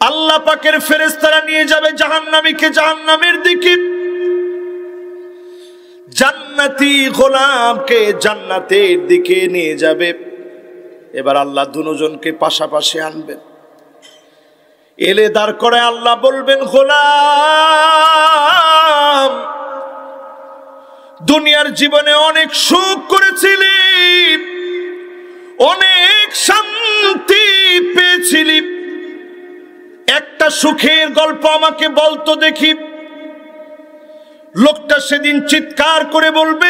আল্লাহ পাকের ফেরেশতারা নিয়ে যাবে জাহান্নামীকে জাহান্নামের দিকে, জান্নাতি গোলামকে জান্নাতের দিকে নিয়ে যাবে। এবার আল্লাহ দুজনকে পাশাপাশি আনবেন, এলে দাঁড় করে আল্লাহ বলবেন, গোলাম দুনিয়ার জীবনে অনেক সুখ করেছিলি, অনেক শান্তি পেয়েছিলি, একটা সুখের গল্প আমাকে বলতো দেখি। লোকটা সেদিন চিৎকার করে বলবে,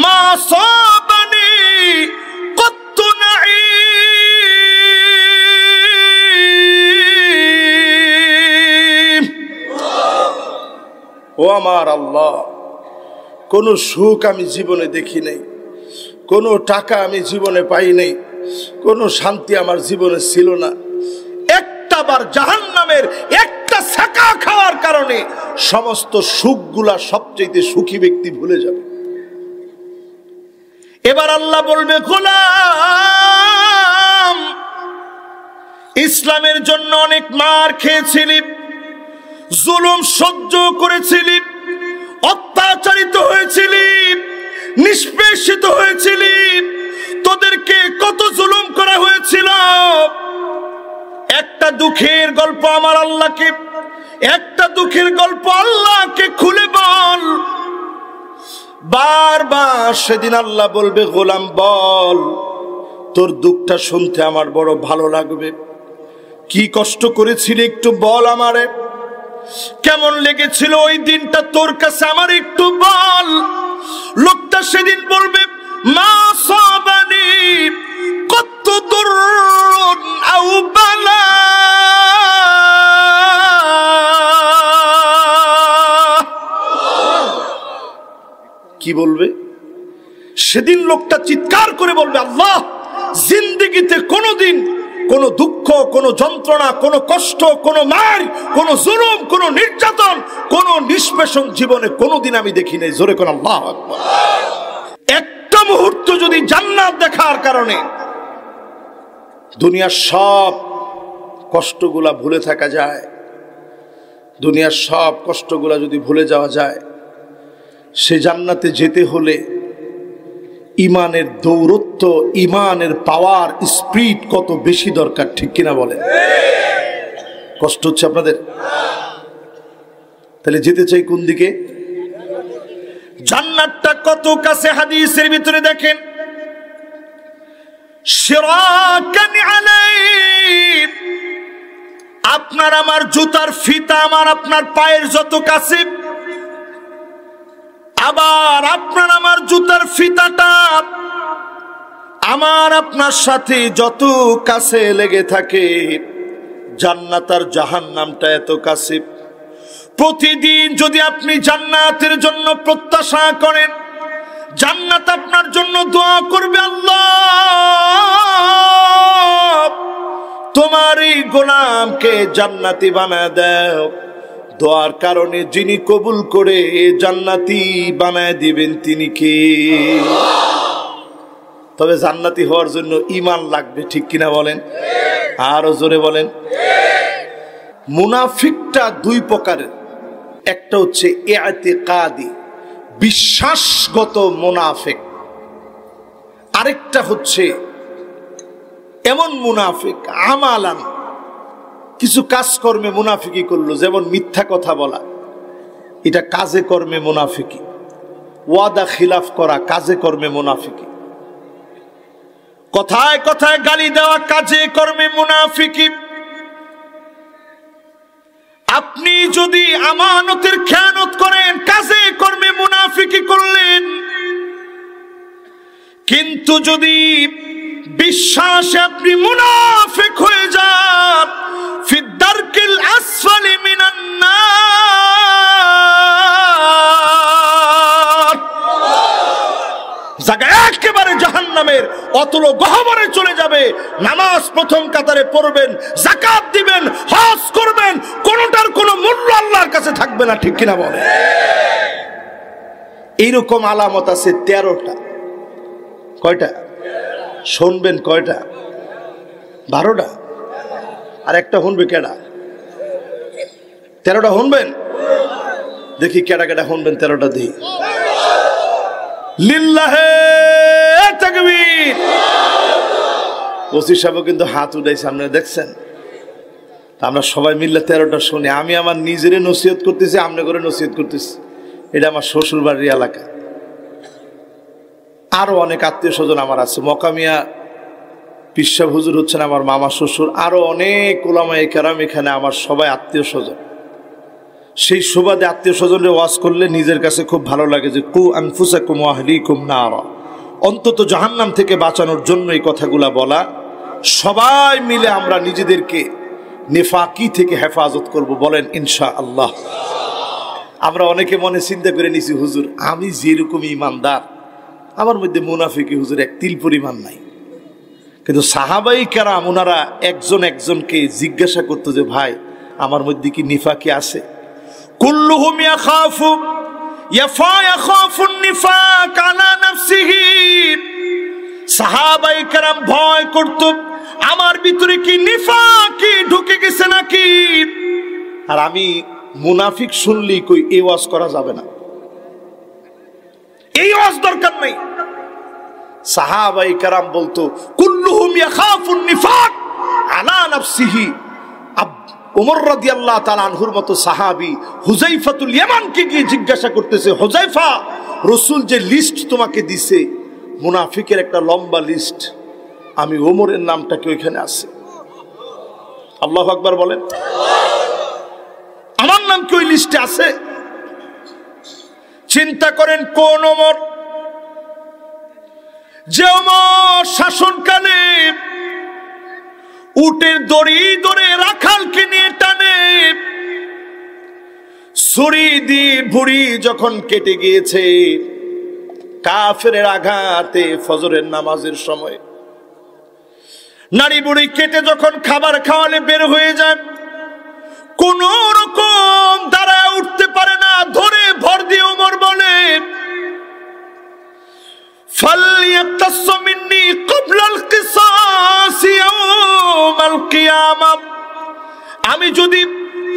মা সাবানি কত নাঈম। ও আমার আল্লাহ, কোন সুখ আমি জীবনে দেখি নাই, কোন টাকা আমি জীবনে পাই নাই, কোন শান্তি আমার জীবনে ছিল না। একটা বার জাহান্নামের একটা ছাকা খাওয়ার কারণে সমস্ত সুখগুলা সবচেয়ে সুখী ব্যক্তি ভুলে যাবে। এবার আল্লাহ বলবে, গোলাম ইসলামের জন্য অনেক মার খেয়েছিলি, জুলুম সহ্য করেছিলি, অত্যাচারিত হয়েছিলি, নিষ্পেষিত হয়েছিলি, তোদেরকে কত জুলুম করা হয়েছিল। একটা দুঃখের গল্প আমার আল্লাহকে, একটা দুঃখের গল্প আল্লাহকে খুলে বল। বারবার সেদিন আল্লাহ বলবে, গোলাম বল, তোর দুঃখটা শুনতে আমার বড় ভালো লাগবে। কি কষ্ট করেছিলি একটু বল আমারে, কেমন লেগেছিল ওই দিনটা তোর কাছে আমার একটু বল। লোকটা সেদিন বলবে, মা সাবানি কত দুরুন আও বালা। কি বলবে সেদিন? লোকটা চিৎকার করে বলবে, আল্লাহ জিন্দেগিতে কোনোদিন কোন দুঃখ, কোন যন্ত্রণা, কোন কষ্ট, কোন মার, কোন জুলুম, কোন নির্যাতন, কোন নিষ্পেষণ জীবনে কোনোদিন আমি দেখি নাই। জোরে কোন আল্লাহু আকবার। একটা মুহূর্ত যদি জান্নাত দেখার কারণে দুনিয়ার সব কষ্টগুলা ভুলে থাকা যায়, দুনিয়ার সব কষ্টগুলা যদি ভুলে যাওয়া যায়, সে জান্নাতে যেতে হলে ইমানের দৌরত্ব, ইমানের পাওয়ার, স্পিড কত বেশি দরকার, ঠিক কিনা বলেন? কষ্ট হচ্ছে আপনাদের? তাহলে যেতে চাই কোন দিকে? জান্নাতটা কত কাছে হাদিসের ভিতরে দেখেন, শিরাকান আলাইহি, আপনার আমার জুতার ফিতা আমার আপনার পায়ের যত কাছে, আবার আপনার আমার জুতার ফিতাটা আমার আপনার সাথে যত কাছে লেগে থাকে, জান্নাত আর জাহান্নামটা এত কাছে। প্রতিদিন যদি আপনি জান্নাতের জন্য প্রত্যাশা করেন, জান্নাত আপনার জন্য দোয়া করবে, আল্লাহ তোমার এই গোলামকে জান্নাতি বানায় দাও। দোয়ার কারণে যিনি কবুল করে জান্নাতি বানায় দিবেন তিনি কে? তবে জান্নাতি হওয়ার জন্য ঈমান লাগবে, ঠিক কিনা বলেন? আরো জোরে বলেন। মুনাফিকটা দুই প্রকারের, একটা হচ্ছে ইতিকাদি, বিশ্বাসগত মুনাফিক, আরেকটা হচ্ছে এমন মুনাফিক আমালান, কিছু কাজকর্মে মুনাফিকি করলো, যেমন মিথ্যা কথা বলা, এটা কাজে কর্মে মুনাফিকি। ওয়াদা খিলাফ করা কাজে কর্মে মুনাফিকি। কথায় কথায় গালি দেওয়া কাজে কর্মে মুনাফিকি। আপনি যদি আমানতের খেয়ানত করেন, কাজে কর্মে মুনাফিকি করলেন। কিন্তু যদি বিশ্বাসে আপনি মুনাফিক হয়ে যান, ফিদ্দারকিল আসফালি মিনান নার, জায়গা একেবারে জাহান্নামের অতল গহ্বরে চলে যাবে। নামাজ প্রথম কাতারে পড়বেন, যাকাত দিবেন, হজ করবেন, কোনটার কোনো মূল্য আল্লাহর কাছে থাকবে না, ঠিক কিনা বলে? এইরকম আলামত আছে 13টা। কয়টা শুনবেন? কয়টা? 12টা। আর একটা শুনবে কেডা? 13টা শুনবেন? দেখি কেডা কেডা শুনবেন 13টা দিই। লিল্লাহে তাকবীর। ওসি সাহেব কিন্তু হাত উঠাইছে, আপনারা দেখছেন? আমরা সবাই মিললে 13টা শুনি। আমি আমার নিজেরে নসিহত করতেছি, আমনে করে নসিহত করতেছি। এটা আমার শ্বশুর বাড়ির এলাকা। আরো অনেক আত্মীয় স্বজন আমার আছে। মকামিয়া পিসা হুজুর হচ্ছেন আমার মামা শ্বশুর, আরো অনেক উলামায়ে কেরাম এখানে আমার সবাই আত্মীয় স্বজন। সেই সুবাদে আত্মীয় স্বজনের ওয়াজ করলে নিজের কাছে খুব ভালো লাগে যে কু আনফুসাকুম ওয়া আহলিকুম নারা, অন্তত জাহান্নাম থেকে বাঁচানোর জন্য এই কথাগুলা বলা। সবাই মিলে আমরা নিজেদেরকে নেফাকি থেকে হেফাজত করব, বলেন ইনশাআল্লাহ। আমরা অনেকে মনে চিন্তা করে নিছি হুজুর আমি যেরকম ইমানদার আমার মধ্যে মুনাফিকি হুজুর এক তিল পরিমাণ নাই। কিন্তু সাহাবাই কেরাম ওনারা একজন একজনকে জিজ্ঞাসা করতো যে ভাই আমার মধ্যে কি নিফাকি আছে? কুল্লুহুম ইয়াখাফুন নিফাক আলা নাফসিহি। সাহাবাই কেরাম ভয় করত আমার ভিতরে কি নিফাকি ঢুকে গেছে নাকি। আর আমি মুনাফিক শুনলি কই এই ওয়াজ করা যাবে না, এই ওয়াজ দরকার নেই। সাহাবাই কেরাম বলতো কুল্লুহুম ইয়াখাফুন নিফাক আলা নাফসিহি। ওমর রাদিয়াল্লাহু তাআলা আনহুর মতো সাহাবী হুযায়ফাতুল ইয়ামানকে গিয়ে জিজ্ঞাসা করতেছে, হুযায়ফা রাসূল যে লিস্ট তোমাকে দিছে মুনাফিকের একটা লম্বা লিস্ট, আমি ওমরের নামটা কি ওইখানে আছে? আল্লাহু আকবার বলেন। আমার নাম কি ওই লিস্টে আছে? চিন্তা করেন কোন ওমর, যে ওমর শাসনকালে উটের দড়ি ধরে রাখালকে নিয়ে টানে, ছুরি দিয়ে ভুঁড়ি যখন কেটে গিয়েছে কাফেরের আঘাতে ফজরের নামাজের সময়, নারী বুড়ি কেটে যখন খাবার খাওয়ালে বের হয়ে যায়, কোন রকম দাঁড়ায় উঠতে পারে না, ধরে ভর দিয়ে ওমর বলে ফালইয়াতাসু মিন্নি ক্বাবলাল কিসাস ইয়াউমাল কিয়ামাহ। আমি যদি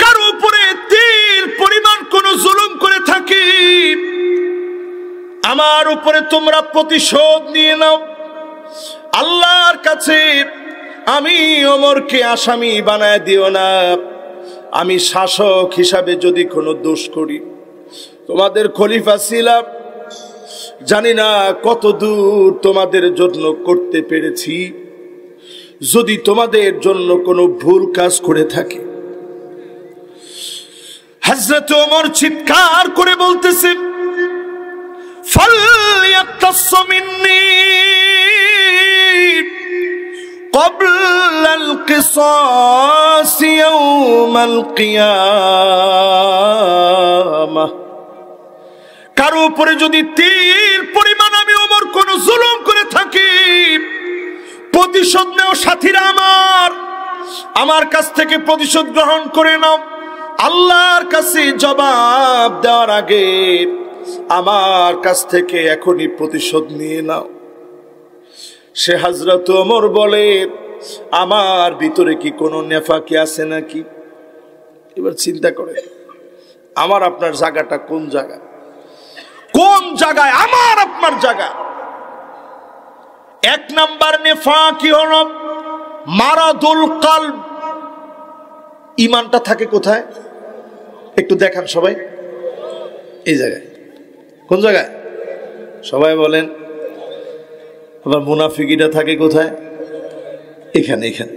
কারো উপরে তিল পরিমাণ কোন জুলুম করে থাকি আমার উপরে তোমরা প্রতিশোধ নিয়ে নাও। আল্লাহর কাছে আমি ওমরকে আসামি বানায় দিও না। আমি শাসক হিসাবে যদি কোনো দোষ করি, তোমাদের খলিফা ছিলাম, জানি না কত দূর তোমাদের জন্য করতে পেরেছি। যদি তোমাদের জন্য কোনো ভুল কাজ করে থাকি। হযরত ওমর চিৎকার করে বলতেছে ফালইয়াতাসু মিন্নি ক্বাবলাল কিসাস ইয়াউমাল কিয়ামাহ। কারো উপরে যদি তিল পরিমাণ আমি ওমর কোন জুলুম করে থাকি, প্রতিশোধ নেও সাথীরা আমার কাছ থেকে প্রতিশোধ গ্রহণ করে নাও। আল্লাহর কাছে জবাব দেওয়ার আগে আমার কাছ থেকে এখনই প্রতিশোধ নিয়ে নাও। সে হযরত ওমর বলে আমার ভিতরে কি কোনো নেফাকি আছে নাকি? এবার চিন্তা করে আমার আপনার জায়গাটা কোন জায়গা, কোন জায়গায় আমার আপনার জায়গা? এক নাম্বার নেফাকি হলো মারাদুল কলব। ঈমানটা থাকে কোথায় একটু দেখান সবাই। এই জায়গায়। কোন জায়গায়? সবাই বলেন। আবার মুনাফিকিটা থাকে কোথায়? এখানে এখানে।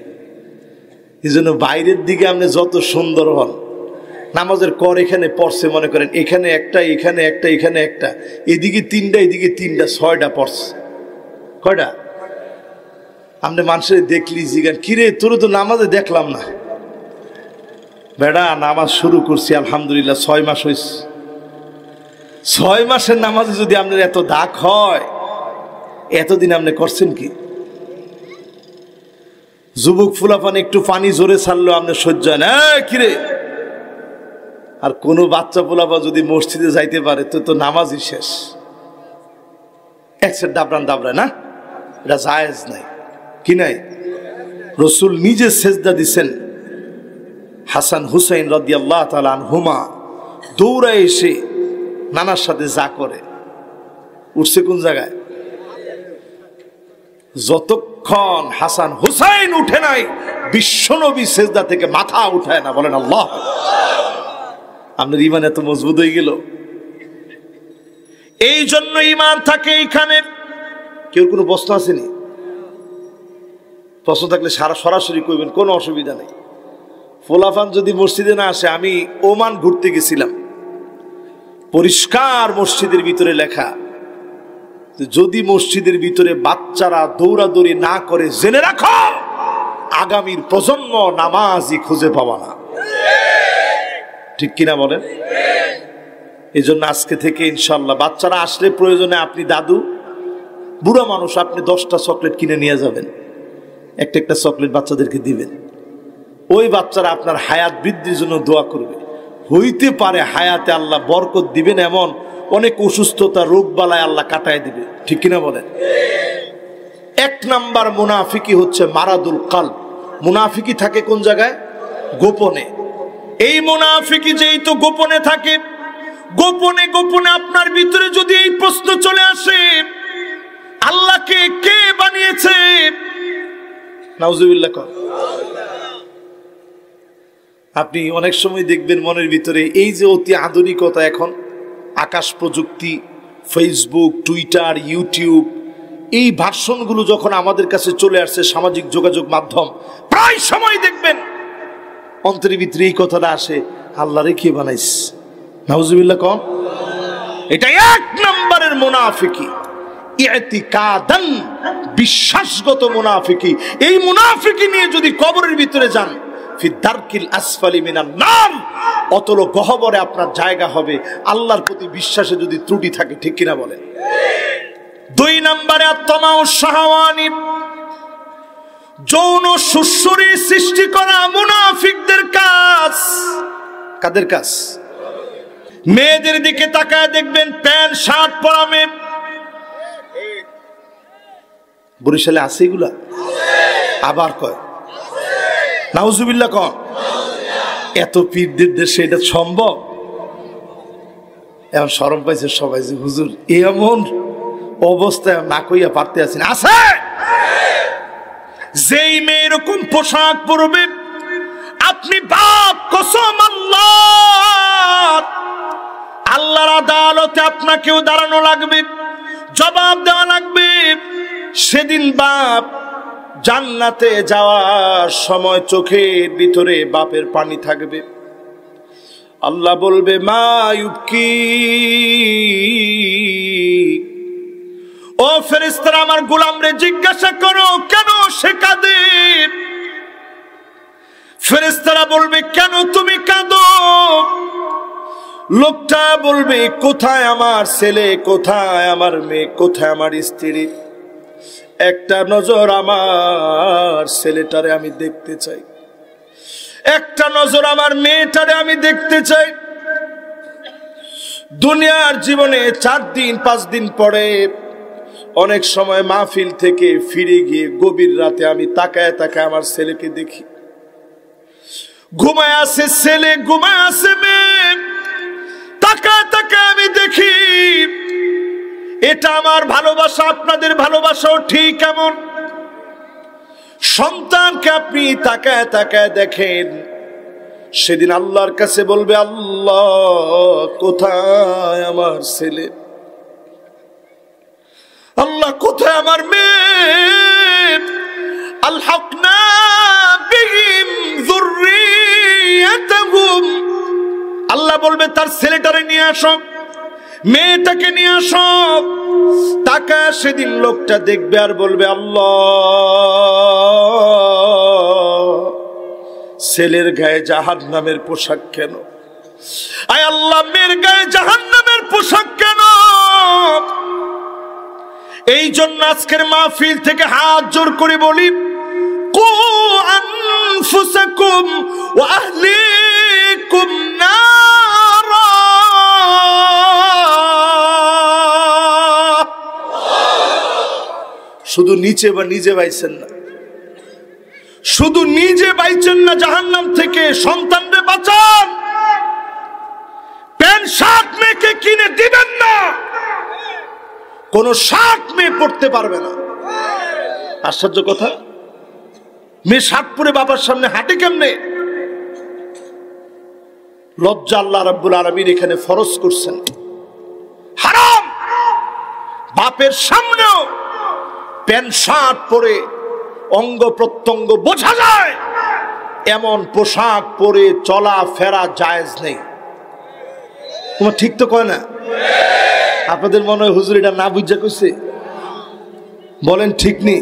এই জন্য বাইরের দিকে আপনি যত সুন্দর হন, নামাজের কর এখানে পড়ছে মনে করেন, এখানে একটা, এখানে একটা, এখানে একটা, এদিকে তিনটা, এদিকে তিনটা, 6টা পড়ছে। কয়টা? আপনি মানুষের দেখলি জিগান কিরে তোর তো নামাজে দেখলাম না। বেড়া নামাজ শুরু করছি আলহামদুলিল্লাহ 6 মাস হয়েছে। 6 মাসের নামাজে যদি আপনার এত দাগ হয়, এতদিন আপনি করছেন কি? যুবক ফুলাফান একটু পানি জোরে ছাড়লো আপনি সহ্য হয় না, কিরে। আর কোন বাচ্চা ফুলাফা যদি মসজিদে যাইতে পারে তো নামাজই শেষ। এক সেট দাবরান দাবরায় না, এটা জায়েজ নাই। কি নাই? রাসূল নিজে সেজদা দিছেন হাসান হুসাইন রাদিয়াল্লাহু তাআলা আনহুমা দৌড়ায় এসে নানার সাথে যা করে, উঠছে কোন জায়গায়? যতক্ষণ হাসান হুসাইন উঠে নাই বিশ্বনবী সেজদা থেকে মাথা উঠায় না। বলেন আল্লাহ। আপনার ইমান এত মজবুত হয়ে গেল। এই জন্য ইমান থাকে এইখানে। কেউ কোনো প্রশ্ন আসেনি? প্রশ্ন থাকলে সরাসরি কইবেন, কোনো অসুবিধা নেই। ফোলাফান যদি মসজিদে না আসে, আমি ওমান ঘুরতে গেছিলাম, পরিষ্কার মসজিদের ভিতরে লেখা, যদি মসজিদের ভিতরে বাচ্চারা দৌড়াদৌড়ি না করে জেনে রাখো আগামীর প্রজন্ম নামাজই খুঁজে পাবা না। ঠিক কিনা বলেন? এই জন্য আজকে থেকে ইনশাল্লাহ বাচ্চারা আসলে প্রয়োজনে আপনি দাদু, বুড়া মানুষ, আপনি 10টা চকলেট কিনে নিয়ে যাবেন, একটা একটা চকলেট বাচ্চাদেরকে দিবেন। ওই বাচ্চারা আপনার হায়াত বৃদ্ধির জন্য দোয়া করবে। হইতে পারে হায়াতে আল্লাহ বরকত দিবেন, এমন অনেক অসুস্থতা রোগ বালায় আল্লাহ কাটায় দিবে। ঠিক কিনা বলেন? 1 নাম্বার মুনাফিকি হচ্ছে মারাদুল কলব। মুনাফিকি থাকে কোন জায়গায়? গোপনে। এই মুনাফিকি যেই তো গোপনে থাকে, গোপনে গোপনে আপনার ভিতরে যদি এই প্রশ্ন চলে আসে, আল্লাহকে কে বানিয়েছে? নাউজুবিল্লাহ। আপনি অনেক সময় দেখবেন মনের ভিতরে এই যে অতি আধুনিকতা, এখন আকাশ প্রযুক্তি, ফেসবুক, টুইটার, ইউটিউব, এই ভার্সনগুলো যখন আমাদের কাছে চলে আসছে, সামাজিক যোগাযোগ মাধ্যম, প্রায় সময় দেখবেন অন্তরের ভিতরে এই কথাটা আসে, আল্লাহরে কে বানাইস? নাউজুবিল্লাহ কম। এটা 1 নম্বরের মুনাফিকি, ইতিকাদান, বিশ্বাসগত মুনাফিকি। এই মুনাফিকি নিয়ে যদি কবরের ভিতরে যান, ফি দারকিল আসফালি মিনান নার, অতল গহ্বরে আপনার জায়গা হবে, আল্লাহর প্রতি বিশ্বাসে যদি ত্রুটি থাকে। ঠিক কিনা বলেন? 2 নম্বরে আত্মাউ শাহওয়ানি, যৌন সুসুরি সৃষ্টি করা মুনাফিকদের কাজ। কাদের কাজ? মেয়েদের দিকে তাকায় দেখবেন প্যান্ট শার্ট পরা মেয়ে। বরিশালে আছে এগুলা? আবার কয় নাউজুবিল্লাহ কন। এত পীরদের দেশে এটা সম্ভব? এখন শরম পাইছে সবাই যে হুজুর এমন অবস্থায় না কইয়া পারতে আছেন। আছে যেই মেয়ে এরকম পোশাক পরবে, আপনি বাপ কসম আল্লাহর আদালতে আপনাকেও দাঁড়ানো লাগবে, জবাব দেওয়া লাগবে। সেদিন বাপ জান্নাতে যাওয়ার সময় চোখের ভিতরে বাপের পানি থাকবে। আল্লাহ বলবে, মা ইউবকি, ও ফেরেশতারা আমার গোলামরে জিজ্ঞাসা করো কেন সে কাঁদে। ফেরেশতারা বলবে, কেন তুমি কাঁদো? লোকটা বলবে, কোথায় আমার ছেলে, কোথায় আমার মেয়ে, কোথায় আমার স্ত্রী? একটা নজর আমার ছেলেটারে আমি দেখতে চাই, একটা নজর আমার মেয়েটারে আমি দেখতে চাই। দুনিয়ার জীবনে 4 দিন 5 দিন পরে অনেক সময় মাহফিল থেকে ফিরে গিয়ে গভীর রাতে আমি তাকায় তাকায় আমার ছেলেকে দেখি, ঘুমায় আছে ছেলে, ঘুমায় আছে মেয়ে, তাকায় তাকায় আমি দেখি। এটা আমার ভালোবাসা, আপনাদের ভালোবাসাও ঠিক এমন। সন্তানকে আপনি তাকায় তাকায় দেখেন, সেদিন আল্লাহর কাছে বলবে, আল্লাহ কোথায় আমার ছেলে, আল্লাহ কোথায় আমার মেয়ে? আলহাকনা বিহিম যুররিয়াতাহুম, আল্লাহ বলবে তার ছেলেটারে নিয়ে আসো, মেয়েটাকে নিয়ে আসো। টাকা সেদিন লোকটা দেখবে আর বলবে, আল্লাহ ছেলের গায়ে জাহান্নামের পোশাক কেন? আয় আল্লাহ মেয়ের গায়ে জাহান্নামের পোশাক কেন? এই জন্য আজকের মাহফিল থেকে হাত জোর করে বলি, কু আনফুসাকুম ওয়া আহলিকুম নারা। শুধু নিচে বা নিজে বাইছেন না, শুধু নিজে পাইছেন না জাহান্নাম থেকে, সন্তানরে বাঁচান। প্যান্ট শার্ট মেয়েকে কিনে দিবেন না, কোন শার্ট মেয়ে পড়তে পারবে না। আশ্চর্য কথা, মেয়ে শার্ট পরে বাবার সামনে হাঁটে কেমনে? লজ্জা আল্লাহ রাব্বুল আলামিন এখানে ফরজ করছেন, হারাম। বাপের সামনেও প্যান্ট শার্ট পরে অঙ্গ প্রত্যঙ্গ বোঝা যায় এমন পোশাক পরে চলা ফেরা জায়েজ নেই। তোমার ঠিক তো কয় না? আপনাদের মনে হয় হুজুর এটা না বুঝা কইছে? বলেন ঠিক নি?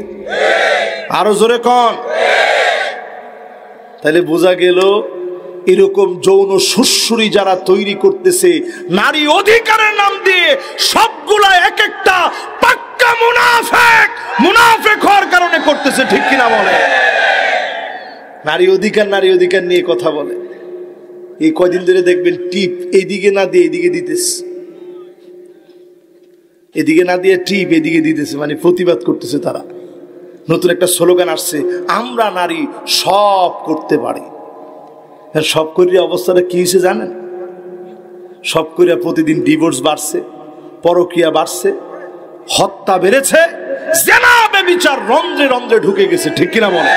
আরো জোরে কন। তাহলে বোঝা গেল এরকম যৌন সুরসুরি যারা তৈরি করতেছে নারী অধিকারের নাম দিয়ে, সবগুলা এক একটা পাক্কা মুনাফিক। মুনাফিক হওয়ার কারণে করতেছে, ঠিক কিনা বলে? নারী অধিকার নিয়ে কথা বলে। এই কয়দিন ধরে দেখবেন টিপ এইদিকে না দিয়ে এদিকে দিতেছে, এদিকে না দিয়ে টিপ এদিকে দিতেছে, মানে প্রতিবাদ করতেছে তারা। নতুন একটা স্লোগান আসছে, আমরা নারী সব করতে পারি। সব করিয়া অবস্থাটা কি হয়েছে জানেন? সব করিয়া প্রতিদিন ডিভোর্স বাড়ছে, পরকীয়া বাড়ছে, হত্যা বেড়েছে, জেনা ব্যভিচার রন্ধ্রে রন্ধ্রে ঢুকে গেছে, ঠিক কিনা বলে?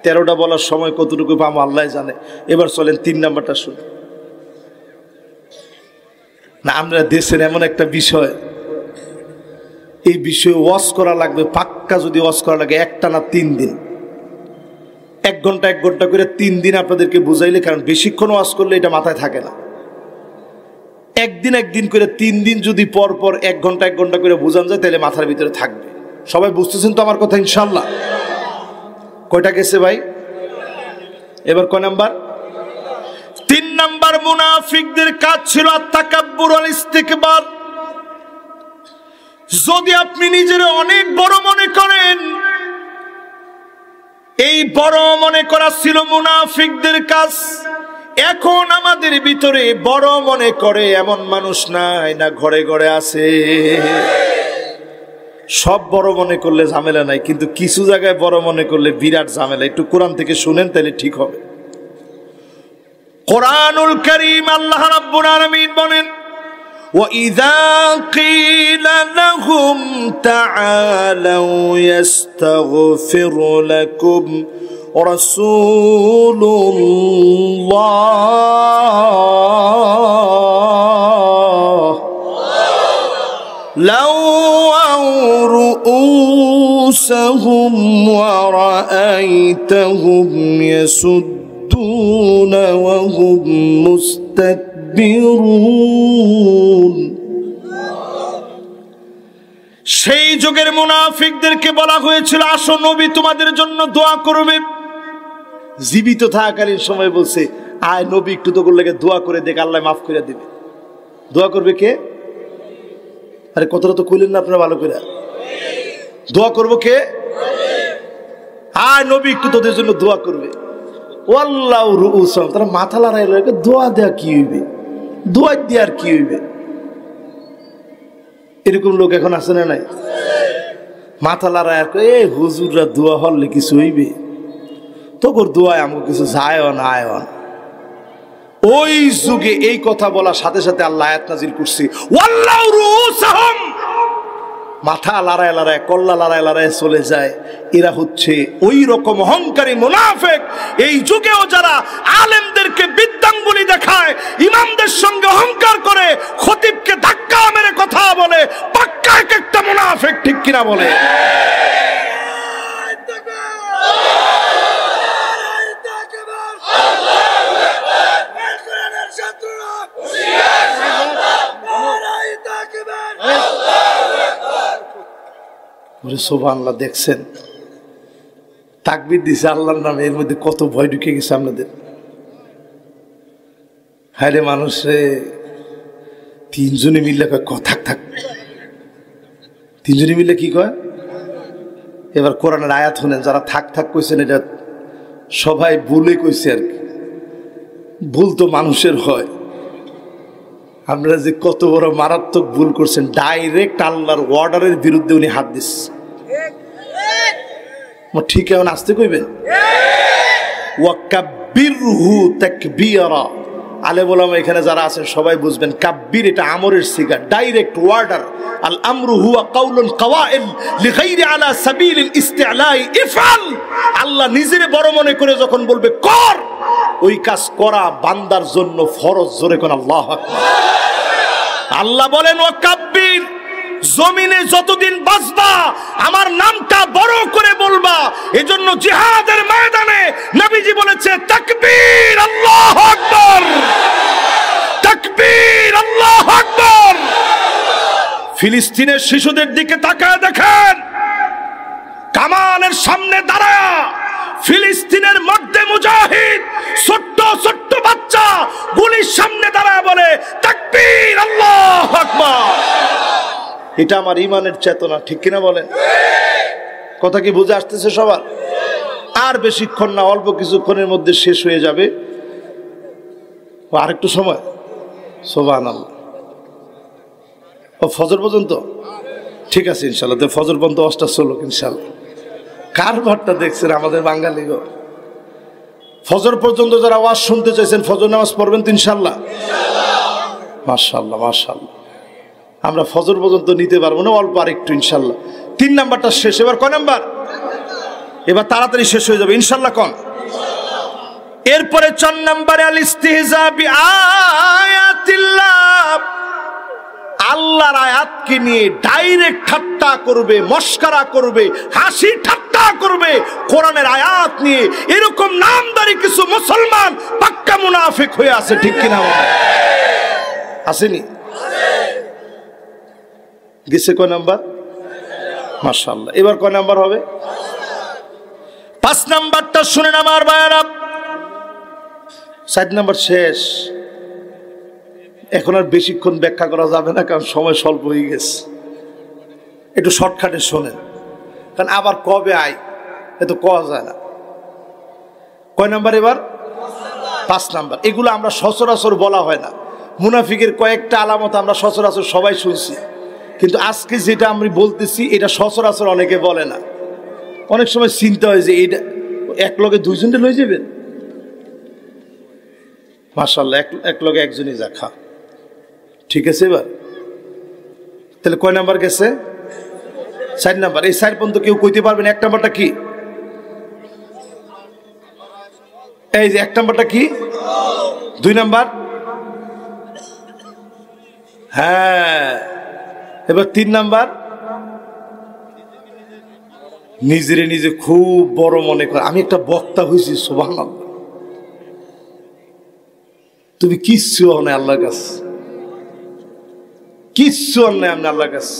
13টা বলার সময় কতটুকু পাবো আল্লাহ জানে। এবার চলেন 3 নাম্বারটা শুনি। না, আমরা দেশের এমন একটা বিষয়, এই বিষয়ে ওয়াজ করা লাগবে, পাক্কা যদি ওয়াজ করা লাগে একটানা 3 দিন, 1 ঘন্টা 1 ঘন্টা করে 3 দিন আপনাদেরকে বুঝাইলে, কারণ বেশিক্ষণ ওয়াজ করলে এটা মাথায় থাকে না। একদিন করে 3 দিন যদি পর পর 1 ঘন্টা 1 ঘন্টা করে বোঝান যায়, তাহলে মাথার ভিতরে থাকবে। সবাই বুঝতেছেন তো আমার কথা ইনশাল্লাহ? কয়টা গেছে ভাই? এবার কয় নাম্বার? 3 নাম্বার, মুনাফিকদের কাজ ছিল তাকাব্বুর ওয়াল ইস্তিকবার। যদি আপনি নিজের অনেক বড় মনে করেন, এই বড় মনে করা ছিল মুনাফিকদের কাজ। এখন আমাদের ভিতরে বড় মনে করে এমন মানুষ নাই, না ঘরে ঘরে আছে। সব বড় মনে করলে ঝামেলা নাই, কিন্তু কিছু জায়গায় বড় মনে করলে বিরাট ঝামেলা। একটু কোরআন থেকে শুনেন, তাহলে ঠিক হবে। কোরআনুল কারীম আল্লাহ রাব্বুল আলামিন বলেন, وَإِذَا قِيلَ لَهُمْ تَعَالَوْا يَسْتَغْفِرْ لَكُمْ رَسُولُ اللَّهِ لَوَّوْا رُءُوسَهُمْ وَرَأَيْتَهُمْ يَسُدُّونَ وَهُمْ মুস্তাকবিরুন। সেই যুগের মুনাফিকদেরকে বলা হয়েছিল, আসো নবী তোমাদের জন্য দোয়া করবে। জীবিত থাকাকালীন সময় বলছে, আয় নবী একটু তো করলে দোয়া করে দেখ, আল্লাহ মাফ করে দিবে। দোয়া করবে কে? আরে কথাটা তো কইলেন না আপনারা ভালো করে। দোয়া করবো কে? আয় নবী একটু তোদের জন্য দোয়া করবে। ওয়াল্লাহু রুউসুহুম, তারা মাথা লড়াইল, দোয়া দেয়া কি হইবে? দোয়া দিয়ে আর কি হইবে? এরকম লোক এখন আছে না নাই? মাথা লড়াই আর এ হুজুররা দোয়া হলে কিছু হইবে? তোর দোয়ায় আমাকে কিছু যায় না আয় না। ওই যুগে এই কথা বলার সাথে সাথে আল্লাহ আয়াত নাযিল করছে, ওয়াল্লাহু রুউসুহুম, মাথা লড়ায় লড়ায়, কল্লা লড়ায় লড়ায় চলে যায়। এরা হচ্ছে ওই রকম অহংকারী মুনাফিক। এই যুগেও যারা আলেমদেরকে বিদ্যাঙ্গুলি দেখায়, ইমামদের সঙ্গে অহংকার করে, খতিবকে ধাক্কা মেরে কথা বলে, পাক্কা এক একটা মুনাফিক, ঠিক কিনা বলে? সুবহানাল্লাহ, দেখছেন তাকবীর দিছে আল্লাহর নামে, এর মধ্যে কত ভয় ঢুকে গেছে আপনাদের। হ্যাঁ রে মানুষে, 3 জনে মিললে কয় থাক থাক, 3 জনে মিললে কি কয়? এবার কোরআনের আয়াত শুনেন, যারা থাক থাক কইছেন এটা সবাই ভুলে কইছে আর কি। ভুল তো মানুষের হয়। আপনারা যে কত বড় মারাত্মক ভুল করছেন, ডাইরেক্ট আল্লাহর অর্ডারের বিরুদ্ধে উনি হাত দিচ্ছে। ঠিক এখন আসতে কইবেন ওয়াকাব্বিরহু তাকবীরা। আলেম ওলামা এখানে যারা আছেন সবাই বুঝবেন, কাব্বির এটা আমরের সিগা, ডাইরেক্ট ওয়ার্ডার। আল আমরু হুয়া কাউলুন কাওয়াইল লিগাইরি আলা সাবিলিল ইস্তিলাই ইফআল। আল্লাহ নিজের বড় মনে করে যখন বলবে কর, ওই কাজ করা বান্দার জন্য ফরজ। জোরে কোন আল্লাহু আকবার। আল্লাহ বলেন ওয়াকাব্বির, জমিনে যতদিন বাঁচবা আমার নামটা বড় করে বলবা। এজন্য জিহাদের ময়দানে নবীজি বলেছে তাকবীর আল্লাহু আকবার, তাকবীর আল্লাহু আকবার। ফিলিস্তিনের শিশুদের দিকে তাকায় দেখেন, কামানের সামনে দাঁড়ায়া ফিলিস্তিনের মধ্যে মুজাহিদ ছোট্ট ছোট্ট বাচ্চা গুলির সামনে দাঁড়ায় বলে তাকবীর আল্লাহু আকবার। এটা আমার ইমানের চেতনা, ঠিক কিনা বলেন? কথা কি বুঝে আসতেছে সবার? আর বেশিক্ষণ না, অল্প কিছুক্ষণের মধ্যে শেষ হয়ে যাবে। আর একটু সময়, সুবহানাল্লাহ। ও ফজর পর্যন্ত ঠিক আছে ইনশাল্লাহ। তো ফজর পর্যন্ত অষ্টা চলুক ইনশাল্লাহ। কারবারটা দেখছেন আমাদের বাঙালি গো, ফজর পর্যন্ত যারা ওয়াজ শুনতে চাইছেন ফজর নামাজ পড়বেন তো ইনশাল্লাহ। মাশাআল্লাহ মাশাআল্লাহ। আমরা ফজর পর্যন্ত নিতে পারবো না, অল্প আর একটু ইনশাল্লাহ। 3 নাম্বারটা শেষ। এবার কয় নাম্বার? এবার তাড়াতাড়ি শেষ হয়ে যাবে ইনশাল্লাহ। কোন? এরপরে 4 নাম্বারে আল ইস্তিহজা বিআয়াতিল্লাহ। আল্লাহর আয়াতকে নিয়ে ডাইরেক্ট ঠাট্টা করবে, মস্করা করবে, হাসি ঠাট্টা করবে কোরআনের আয়াত নিয়ে। এরকম নামদারি কিছু মুসলমান পাক্কা মুনাফিক হয়ে আছে, ঠিক কিনা? আসেনি? গেছে কয় নাম্বার? মাশাআল্লাহ। এবার কয় নাম্বার হবে? 5 নাম্বারটা শুনেন আমার ভাইরা। 4 নাম্বার শেষ। এখন আর বেশিক্ষণ ব্যাখ্যা করা যাবে না, কারণ সময় স্বল্প হয়ে গেছে। একটু শর্টকাটে শোনেন, কারণ আবার কবে আয় এত কওয়া যায় না। কয় নাম্বার এবার? 5 নাম্বার। এগুলো আমরা সচরাচর বলা হয় না। মুনাফিকের কয়েকটা আলামত আমরা সচরাচর সবাই শুনছি, কিন্তু আজকে যেটা আমি বলতেছি এটা সচরাচর অনেকে বলে না। অনেক সময় চিন্তা হয় যে এটা এক লগে 2 জনকে লয়ে যাবেন। মাশাআল্লাহ, এক লগে একজনই যা খা। ঠিক আছে। এবার তাহলে কয় নাম্বার গেছে? 4 নাম্বার। এই 4 পর্যন্ত কেউ কইতে পারবেন 1 নাম্বারটা কি? এই যে 1 নাম্বারটা কি? 2 নাম্বার? হ্যাঁ। এবার 3 নাম্বার, নিজেরে নিজে খুব বড় মনে করে আমি একটা বক্তা হয়েছি। সুবহানাল্লাহ। তুমি কিচ্ছু হও না আল্লাহর কাছে, কিচ্ছু অন্যায় আপনি আল্লাহর কাছে।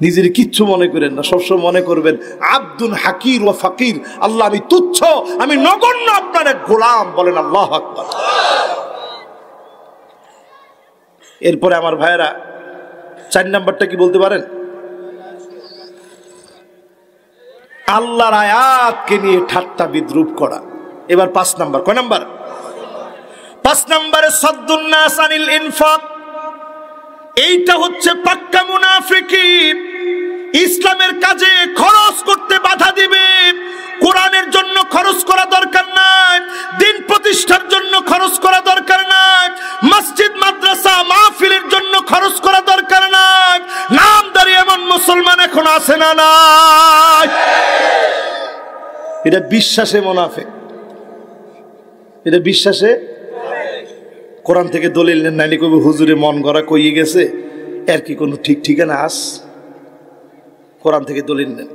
নিজের কিচ্ছু মনে করেন না, সবসময় মনে করবেন আব্দুল হাকির ও ফাকির। আল্লাহ আমি তুচ্ছ, আমি নগণ্য, আপনার এক গোলাম। বলেন আল্লাহু আকবার। এরপরে আমার ভাইয়েরা 4 নাম্বারটা কি বলতে পারেন? আল্লাহর আয়াতকে নিয়ে ঠাট্টা বিদ্রুপ করা। এবার 5 নাম্বার। কয় নাম্বার? 5 নাম্বারে সাদ্দুন নাস আনিল ইনফাক। এইটা হচ্ছে পাক্কা মুনাফিকি। ইসলামের কাজে খরচ করতে বাধা দিবে। কোরআনের জন্য খরচ করা দরকার নাই, দিন প্রতিষ্ঠার জন্য খরচ করা দরকার নাই, মসজিদ মাদ্রাসা মাহফিলের জন্য খরচ করা দরকার নাই। নামদারি এমন মুসলমান এখন আছে না নাই? এটা বিশ্বাসে মুনাফিক, এটা বিশ্বাসে। কোরআন থেকে দলিল নেন, নাইলে কবি হুজুরে মন গড়া কইয়ে গেছে, এর কি কোনো ঠিক ঠিকানা আস? কোরআন থেকে দলিল নেন।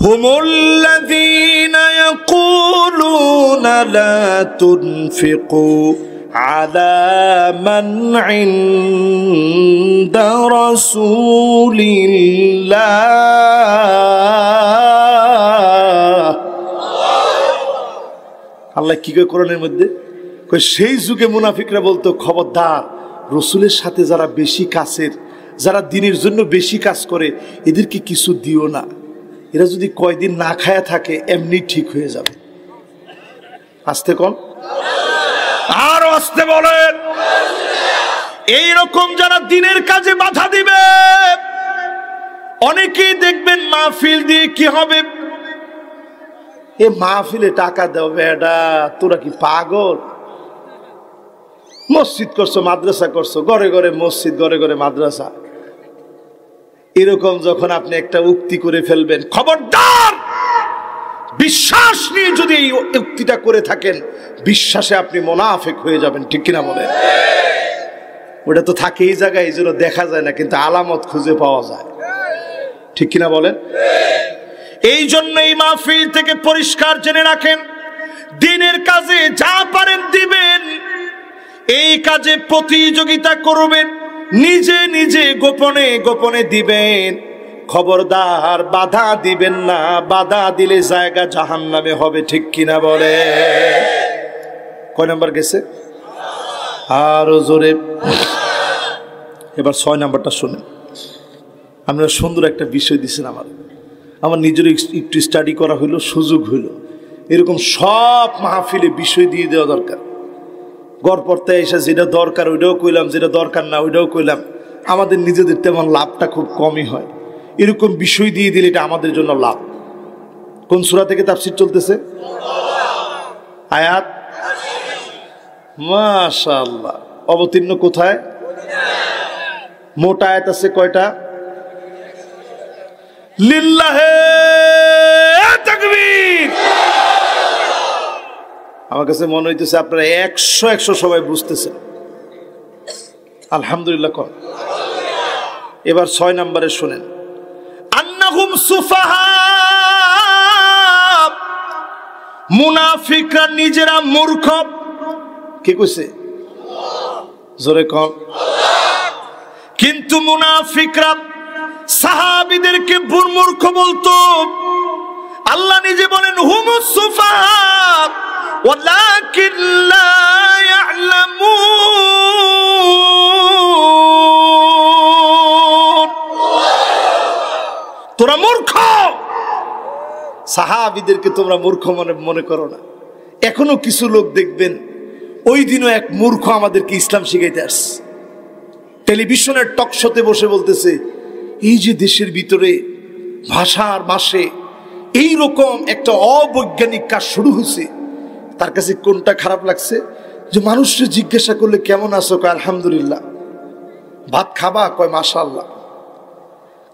হুমুল্লাযীনা ইয়াকুলুনা লা তুনফিকু আলা মান ইনদা রাসূলিল্লাহ। আল্লাহ কি কয় কোরআনের মধ্যে? সেই যুগে মুনাফিকরা বলতো খবরদার, রসুলের সাথে যারা বেশি কাছের, যারা দিনের জন্য বেশি কাজ করে, এদেরকে কিছু দিও না। এরা যদি কয়দিন না খায়া থাকে এমনি ঠিক হয়ে যাবে। আস্তে কোন, আরো আস্তে বলেন। এইরকম যারা দিনের কাজে বাধা দিবে, অনেকেই দেখবেন মাহফিল দিয়ে কি হবে, এ মাহফিলে টাকা দাও বেটা, তোরা কি পাগল? মসজিদ করছো, মাদ্রাসা করছো, ঘরে ঘরে মসজিদ, ঘরে ঘরে মাদ্রাসা। এরকম যখন আপনি একটা উক্তি করে ফেলবেন, খবরদার! বিশ্বাস নিয়ে যদি এই উক্তিটা করে থাকেন, বিশ্বাসে আপনি মুনাফিক হয়ে যাবেন, ঠিক কিনা বলেন? ওটা তো থাকে এই জায়গায়, এই জন্য দেখা যায় না, কিন্তু আলামত খুঁজে পাওয়া যায়, ঠিক কিনা বলেন? এই জন্য এই মাহফিল থেকে পরিষ্কার জেনে রাখেন, দিনের কাজে যা পারেন দিবেন, এই কাজে প্রতিযোগিতা করবেন, নিজে নিজে গোপনে গোপনে দিবেন। খবরদার বাধা দিবেন না, বাধা দিলে জায়গা জাহান্নামে হবে, ঠিক কিনা বলে? কয় নাম্বার গেছে? আরো জোরে। এবার 6 নাম্বারটা শুনেন। আপনারা সুন্দর একটা বিষয় দিচ্ছেন, আমার নিজের একটু স্টাডি করা হইলো, সুযোগ হইল। এরকম সব মাহফিলে বিষয় দিয়ে দেওয়া দরকার। গড়পড়তে এসে যেটা দরকার ওইটাও কইলাম, যেটা দরকার না ওইটাও কইলাম। আমাদের নিজেদের তেমন লাভটা খুব কমই হয়। এরকম বিষয় দিয়ে দিলে এটা আমাদের জন্য লাভ। কোন সূরা থেকে তাফসীর চলতেছে? আয়াত, মাশাআল্লাহ। অবতীর্ণ কোথায়? মোট আয়াত আছে কয়টা? লিল্লাহে তাকবীর। আমার কাছে মনে হইতেছে আপনারা 100 সবাই বুঝতেছেন। আলহামদুলিল্লাহ কর। এবার 6 নম্বরে শুনেন, আন্নাহুম সুফাহা, মুনাফিকরা নিজেরা মূর্খ। কে কইছে? জোরে কর। কিন্তু মুনাফিকরা সাহাবীদেরকে মূর্খ বলতো। আল্লাহ নিজে বলেন, হুমুস সুফাহা ওয়ালাকিন লা ইয়ালামুন। তোরা মূর্খ। সাহাবীদেরকে তোমরা মূর্খ মনে করো না। এখনো কিছু লোক দেখবেন, ওই দিনও এক মূর্খ আমাদেরকে ইসলাম শিখাইতে আসছে। টেলিভিশনের টক শোতে বসে বলতেছে, এই যে দেশের ভিতরে ভাষার মাসে এই রকম একটা অবৈজ্ঞানিক কাজ শুরু হয়েছে, তার কাছে কোনটা খারাপ লাগছে? যে মানুষকে জিজ্ঞাসা করলে কেমন আছো, কয় আলহামদুলিল্লাহ। ভাত খাবা, কয় মাশাআল্লাহ।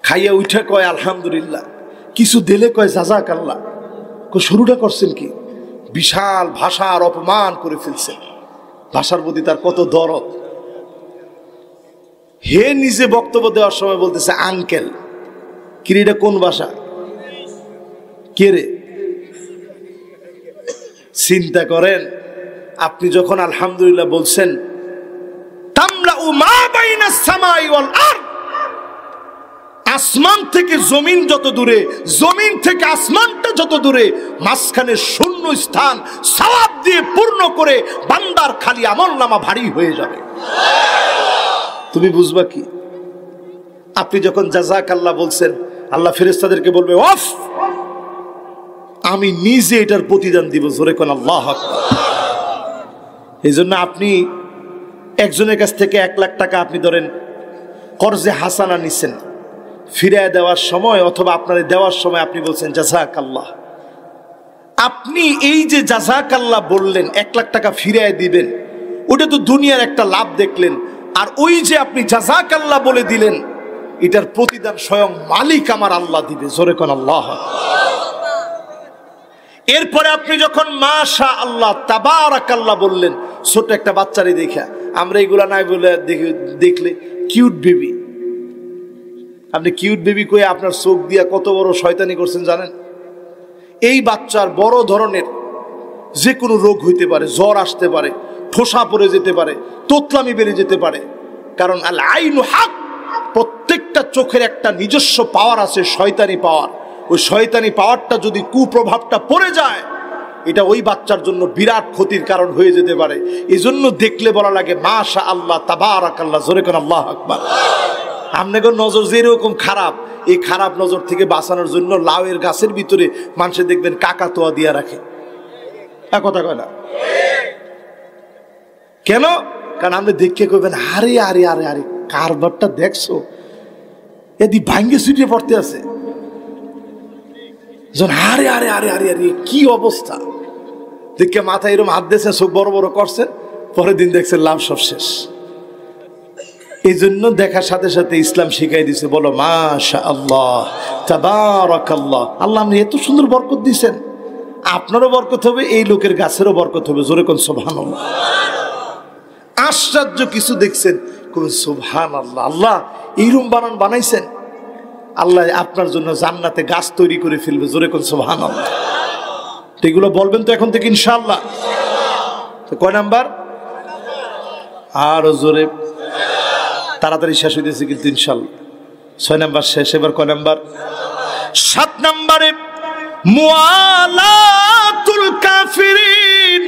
খাইয়া উঠে কয় আলহামদুলিল্লাহ। কিছু দিলে কয় জাযাকাল্লাহ। কয় শুরুটা করছেন কি? বিশাল ভাষার অপমান করে ফেলছেন। ভাষার প্রতি তার কত দরদ। হে নিজে বক্তব্য দেওয়ার সময় বলতেছে আঙ্কেল। কি রে, এটা কোন ভাষা? কে রে? চিন্তা করেন, আপনি যখন আলহামদুলিল্লাহ বলছেন, তামলাউ মা বাইনাস সামাই ওয়াল আরদ, আসমান থেকে জমিন যত দূরে, জমিন থেকে আসমানটা যত দূরে, মাঝখানে শূন্য স্থান সওয়াব দিয়ে পূর্ণ করে বান্দার খালি আমলনামা ভারী হয়ে যাবে। তুমি বুঝবা কি? আপনি যখন জাযাকাল্লাহ বলছেন, আল্লাহ ফেরেশতাদেরকে বলবে, ওফ, আমি নিজে এটার প্রতিদান দিব। জোরে কোন আল্লাহু আকবার। এই জন্য আপনি একজনের কাছ থেকে 1 লাখ টাকা আপনি ধরেন কর্জে হাসানা নিচ্ছেন, ফিরিয়ে দেওয়ার সময় অথবা আপনার দেওয়ার সময় আপনি বলছেন জাযাকাল্লাহ। আপনি এই যে জাযাকাল্লাহ বললেন, 1 লাখ টাকা ফিরিয়ে দিবেন, ওটা তো দুনিয়ার একটা লাভ দেখলেন। আর ওই যে আপনি জাযাকাল্লাহ বলে দিলেন, এটার প্রতিদান স্বয়ং মালিক আমার আল্লাহ দিবে। জোরে কোন আল্লাহ। এরপরে আপনি যখন মাশা আল্লাহ তাবারাকাল্লাহ বললেন, ছোট একটা বাচ্চারই দেখা, আমরা এগুলা নাই বলে দেখলে কিউট বেবি। আপনি কিউট বেবি কয়ে আপনার চোখ দিয়া কত বড় শয়তানি করছেন জানেন? এই বাচ্চার বড় ধরনের যে কোনো রোগ হইতে পারে, জ্বর আসতে পারে, ঠোসা পড়ে যেতে পারে, তোতলামি বেড়ে যেতে পারে। কারণ আল আইনু হক, প্রত্যেকটা চোখের একটা নিজস্ব পাওয়ার আছে, শয়তানি পাওয়ার। ওই শয়তানি পাওয়ারটা যদি কুপ্রভাবটা পড়ে যায়, এটা ওই বাচ্চার জন্য বিরাট ক্ষতির কারণ হয়ে যেতে পারে। এই জন্য দেখলে বলা লাগে মাশা আল্লাহ তাবারাকাল্লাহ। জোরে কোন আল্লাহু আকবার। আপনাকে নজর যেরকম খারাপ, এই খারাপ নজর থেকে বাঁচানোর জন্য লাউয়ের গাছের ভিতরে মানুষে দেখবেন কাকাতোয়া দিয়া রাখে। কথা কয় না কেন? কারণ আপনি দেখে কইবেন, আরে আরে আরে আরে কারবারটা দেখছো, এদি ভাঙ্গে ছুটিয়ে পড়তে আছে। আরে আরে আরে আরে আরে কি অবস্থা, দেখে মাথায় এরকম হাত দিয়েছেন, চোখ বড় বড় করছেন, পরের দিন দেখছেন লাভ সব শেষ। এই জন্য দেখার সাথে সাথে ইসলাম শিখাই দিছে, বলো মাশাআল্লাহ তাবারাকাল্লাহ। আল্লাহ আপনি এত সুন্দর বরকত দিয়েছেন, আপনারও বরকত হবে, এই লোকের গাছেরও বরকত হবে। জোরে কোন সুবহানাল্লাহ। আশ্চর্য কিছু দেখছেন, কোন সুবহানাল্লাহ। আল্লাহ এইরকম বানাইছেন, আল্লাহ আপনার জন্য জান্নাতে গাছ তৈরি করে ফেলবে। জোরে কোন সুবহানাল্লাহ। এগুলো বলবেন তো এখন থেকে ইনশাআল্লাহ। তো কয় নাম্বার? আরো জোরে, তাড়াতাড়ি শেষ হইতেছে কিন্তু ইনশাআল্লাহ। 6 নাম্বার শেষ, এবার কয় নাম্বার? 7 নাম্বারে মুআলাতুল কাফিরিন।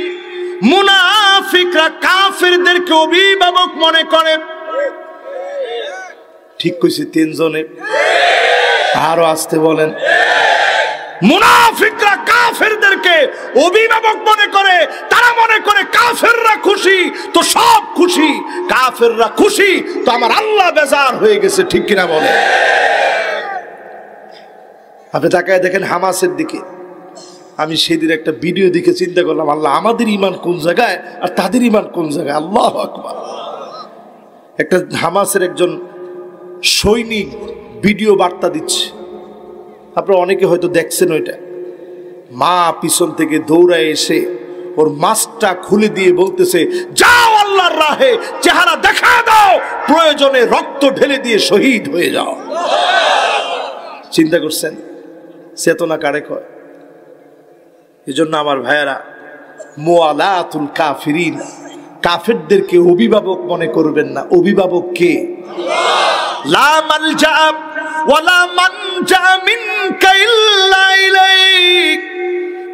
মুনাফিকরা কাফিরদেরকে অভিভাবক মনে করে। ঠিক কইছি 3 জনে, আরো আসতে বলেন। মুনাফিকরা কাফেরদেরকে অভিভাবক মনে করে, তারা মনে করে কাফেররা খুশি তো সব খুশি, কাফেররা খুশি তো আমার আল্লাহ বেজার হয়ে গেছে। ঠিক কিনা বলে? আপনি তাকায় দেখেন হামাসের দিকে। আমি সেদিন একটা ভিডিও দেখে চিন্তা করলাম, আল্লাহ আমাদের ইমান কোন জায়গায় আর তাদের ইমান কোন জায়গায়। আল্লাহু আকবার। একটা হামাসের একজন সৈনিক ভিডিও বার্তা দিচ্ছে, আপনারা অনেকে হয়তো দেখছেন। ওইটা মা পিছন থেকে দৌড়ায় এসে ওর মাস্কটা খুলে দিয়ে বলতেছে, যাও আল্লাহর রাহে, চেহারা দেখা দাও, প্রয়োজনে রক্ত ঢেলে দিয়ে শহীদ হয়ে যাও। চিন্তা করছেন চেতনা কারে কয়? এই জন্য আমার ভাইয়েরা, মুআলাতুল কাফিরিন, কাফেরদেরকে অভিভাবক মনে করবেন না। অভিভাবক কে? লা মালজা ওয়ালা মানজা মিনকা ইল্লা ইলাইক।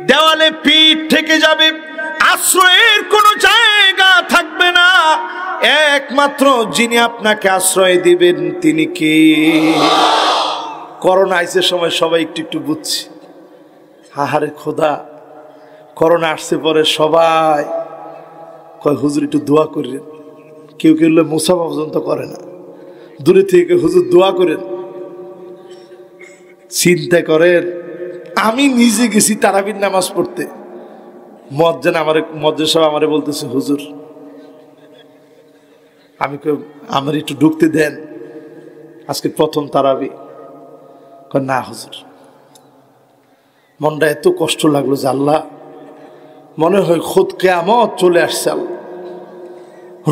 দেওয়ালে পিঠ থেকে যাবে, আশ্রয়ের কোনো জায়গা থাকবে না, একমাত্র যিনি আপনাকে আশ্রয় দিবেন তিনি কে? করোনা আইসের সময় সবাই একটু একটু বুঝছি, হাহারে খোদা। করোনা আসছে পরে সবাই কয় হুজুর একটু দোয়া করেন। কেউ কেউ মুসাফা পর্যন্ত করে না, দূরে থেকে হুজুর দোয়া করেন। চিন্তা করেন, আমি নিজে গেছি তারাবির নামাজ পড়তে, মজ্জান সাহেব আমারে বলতেছে, হুজুর আমি আমার একটু ঢুকতে দেন, আজকে প্রথম তারাবি। না হুজুর, মনটা এত কষ্ট লাগলো যে আল্লাহ, মনে হয় খোদ কিয়ামত চলে আসছে। আল্লাহ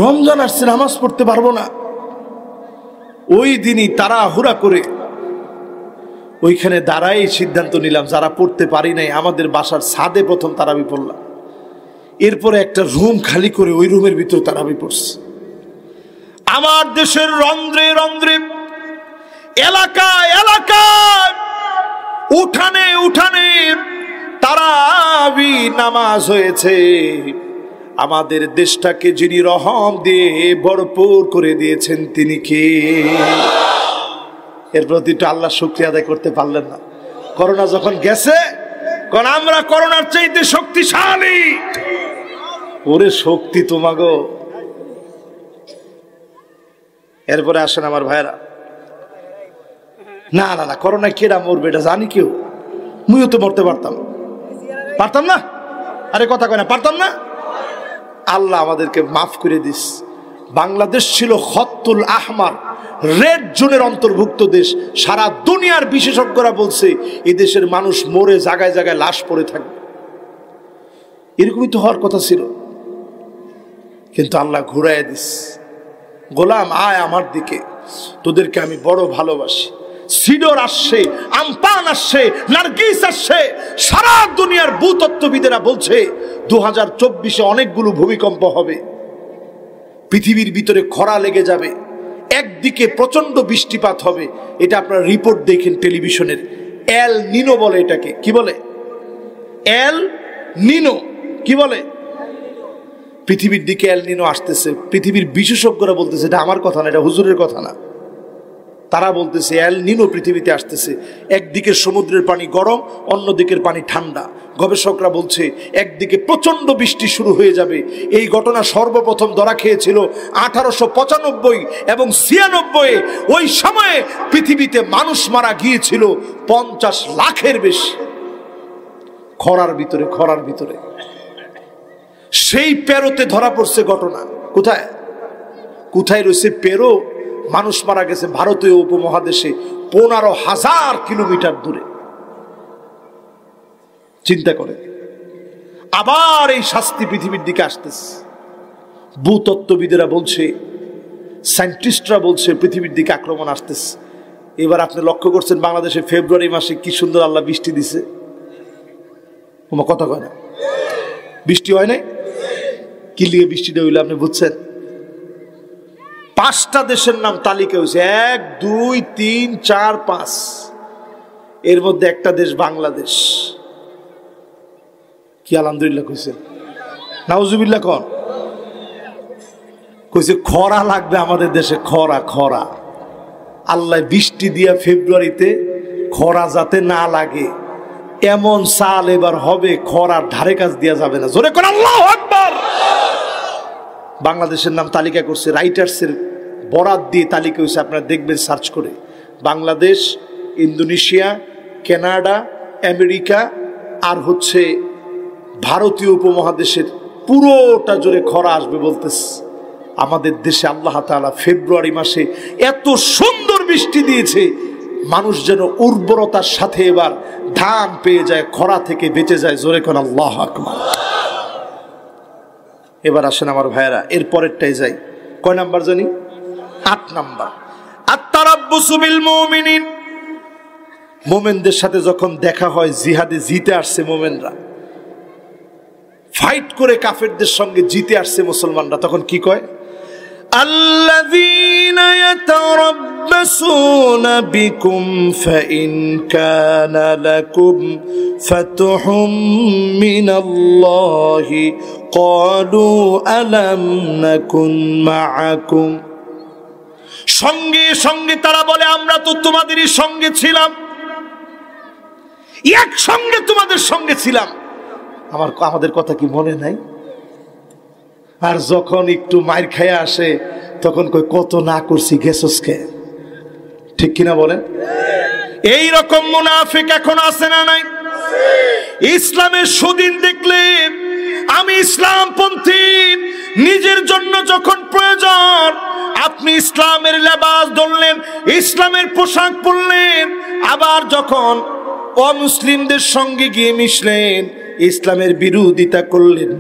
রমজান আসছে, নামাজ পড়তে পারবো না। ওই দিনই তাড়াহুড়া করে ওইখানে দাঁড়াই সিদ্ধান্ত নিলাম, যারা পড়তে পারি নাই আমাদের বাসার ছাদে প্রথম তারাবি পড়লাম। এরপরে একটা রুম খালি করে ওই রুমের ভিতর তারাবি পড়ছে। আমার দেশের রন্ধ্রে রন্ধ্রে, এলাকায় এলাকায়, উঠানে উঠানে তারাবি নামাজ হয়েছে। আমাদের দেশটাকে যিনি রহম দিয়ে ভরপুর করে দিয়েছেন তিনি কে? এর প্রতি তো আল্লাহ শুকরিয়া আদায় করতে পারলেন না। করোনা যখন গেছে, কারণ আমরা করোনার চাইতে শক্তিশালী। ওরে শক্তি তোমাগো। এরপরে আসেন আমার ভাইরা, না না না, করোনা কেডা মরবে এটা জানি কেউ? মুইও তো মরতে পারতাম না। আরে কথা কয় না, পারতাম না। আল্লাহ আমাদেরকে মাফ করে দিস। বাংলাদেশ ছিল খত্তুল আহমার, রেড জোনের অন্তর্ভুক্ত দেশ। সারা দুনিয়ার বিশেষজ্ঞরা বলছে এই দেশের মানুষ মরে জায়গায় জায়গায় লাশ পড়ে থাকবে। এরকমই তো হওয়ার কথা ছিল, কিন্তু আল্লাহ ঘুরাইয়া দিস। গোলাম আয় আমার দিকে, তোদেরকে আমি বড় ভালোবাসি। সিডর আসছে, আমপান আসছে, নার্গিস আসছে। সারা দুনিয়ার ভূতত্ত্ববিদেরা বলছে 2024-এ অনেকগুলো ভূমিকম্প হবে, পৃথিবীর ভিতরে খরা লেগে যাবে, একদিকে প্রচন্ড বৃষ্টিপাত হবে। এটা আপনারা রিপোর্ট দেখেন টেলিভিশনের। এল নিনো বলে এটাকে। কি বলে? এল নিনো। কি বলে? পৃথিবীর দিকে এল নিনো আসতেছে। পৃথিবীর বিশেষজ্ঞরা বলতেছে, এটা আমার কথা না, এটা হুজুরের কথা না, তারা বলতেছে এল নিনো পৃথিবীতে আসতেছে। একদিকে সমুদ্রের পানি গরম, অন্য দিকের পানি ঠান্ডা। গবেষকরা বলছে একদিকে প্রচন্ড বৃষ্টি শুরু হয়ে যাবে। এই ঘটনা সর্বপ্রথম ধরা খেয়েছিল 1895 এবং 96। ওই সময়ে পৃথিবীতে মানুষ মারা গিয়েছিল 50 লাখের বেশি। খরার ভিতরে সেই পেরোতে ধরা পড়ছে ঘটনা। কোথায় কোথায় রয়েছে পেরো? মানুষ মারা গেছে ভারতীয় উপমহাদেশে 15,000 কিলোমিটার দূরে। চিন্তা করে, আবার এই শাস্তি পৃথিবীর দিকে আসতেছে। ভূতত্ত্ববিদেরা বলছে, সায়েন্টিস্টরা বলছে পৃথিবীর দিকে আক্রমণ আসতেছে। এবার আপনি লক্ষ্য করছেন বাংলাদেশে ফেব্রুয়ারি মাসে কি সুন্দর আল্লাহ বৃষ্টি দিছে। তোমার কথা কয় না, বৃষ্টি হয় নাই। কি লিগে বৃষ্টিটা হইলো আপনি বুঝছেন? 5টা দেশের নাম তালিকা হয়েছে, 1, 2, 3, 4, 5। এর মধ্যে একটা দেশ বাংলাদেশ। কি আলহামদুলিল্লাহ কইছেন? নাউজুবিল্লাহ কোন কইছে খরা লাগবে আমাদের দেশে, খরা। আল্লাহ বৃষ্টি দিয়া ফেব্রুয়ারিতে খরা যাতে না লাগে এমন সাল এবার হবে, খরার ধারে কাজ দিয়া যাবে না। জোরে কোন আল্লাহু আকবার। বাংলাদেশের নাম তালিকা করছে, রাইটার্সের বরাত দিয়ে তালিকা হয়েছে, আপনারা দেখবেন সার্চ করে। বাংলাদেশ, ইন্দোনেশিয়া, কানাডা, আমেরিকা আর হচ্ছে ভারতীয় উপমহাদেশের পুরোটা জুড়ে খরা আসবে বলতেছে। আমাদের দেশে আল্লাহ তাআলা ফেব্রুয়ারি মাসে এত সুন্দর বৃষ্টি দিয়েছে, মানুষ যেন উর্বরতার সাথে এবার ধান পেয়ে যায়, খরা থেকে বেঁচে যায়। জোরে কোন আল্লাহু আকবার। এবার আসেন আমার ভাইয়েরা, এর পরেরটাই যাই। কয় নাম্বার জানি? 8 নাম্বার। আত-তারাব্বুসু বিল মুমিনিন। মুমিনদের সাথে যখন দেখা হয়, জিহাদে জিতে আসছে মুমিনরা, ফাইট করে কাফেরদের সঙ্গে জিতে আসছে মুসলমানরা, তখন কি কয়? আল্লাযীনা ইয়াতারাব্বাসুনা বিকুম ফাইন কানা লাকুম ফাতহুম মিনাল্লাহি ক্বালু আলাম নাকুন মাআকুম। সঙ্গে সঙ্গে তারা বলে, আমরা তো তোমাদেরই সঙ্গে ছিলাম, একসঙ্গে তোমাদের সঙ্গে ছিলাম। আমাদের কথা কি মনে নাই? আর যখন একটু মার খেয়ে আসে তখন কই কত না করছি, গেছসকে। ঠিক কিনা বলেন? এই রকম মুনাফিক এখন আছে না নাই? ইসলামের সুদিন দেখলে আমি ইসলামপন্থী, নিজের জন্য যখন প্রয়োজন আপনি ইসলামের লেবাস ধরলেন, ইসলামের পোশাক পরলেন, আবার যখন অমুসলিমদের সঙ্গে গিয়ে মিশলেন, ইসলামের বিরোধিতা করলেন,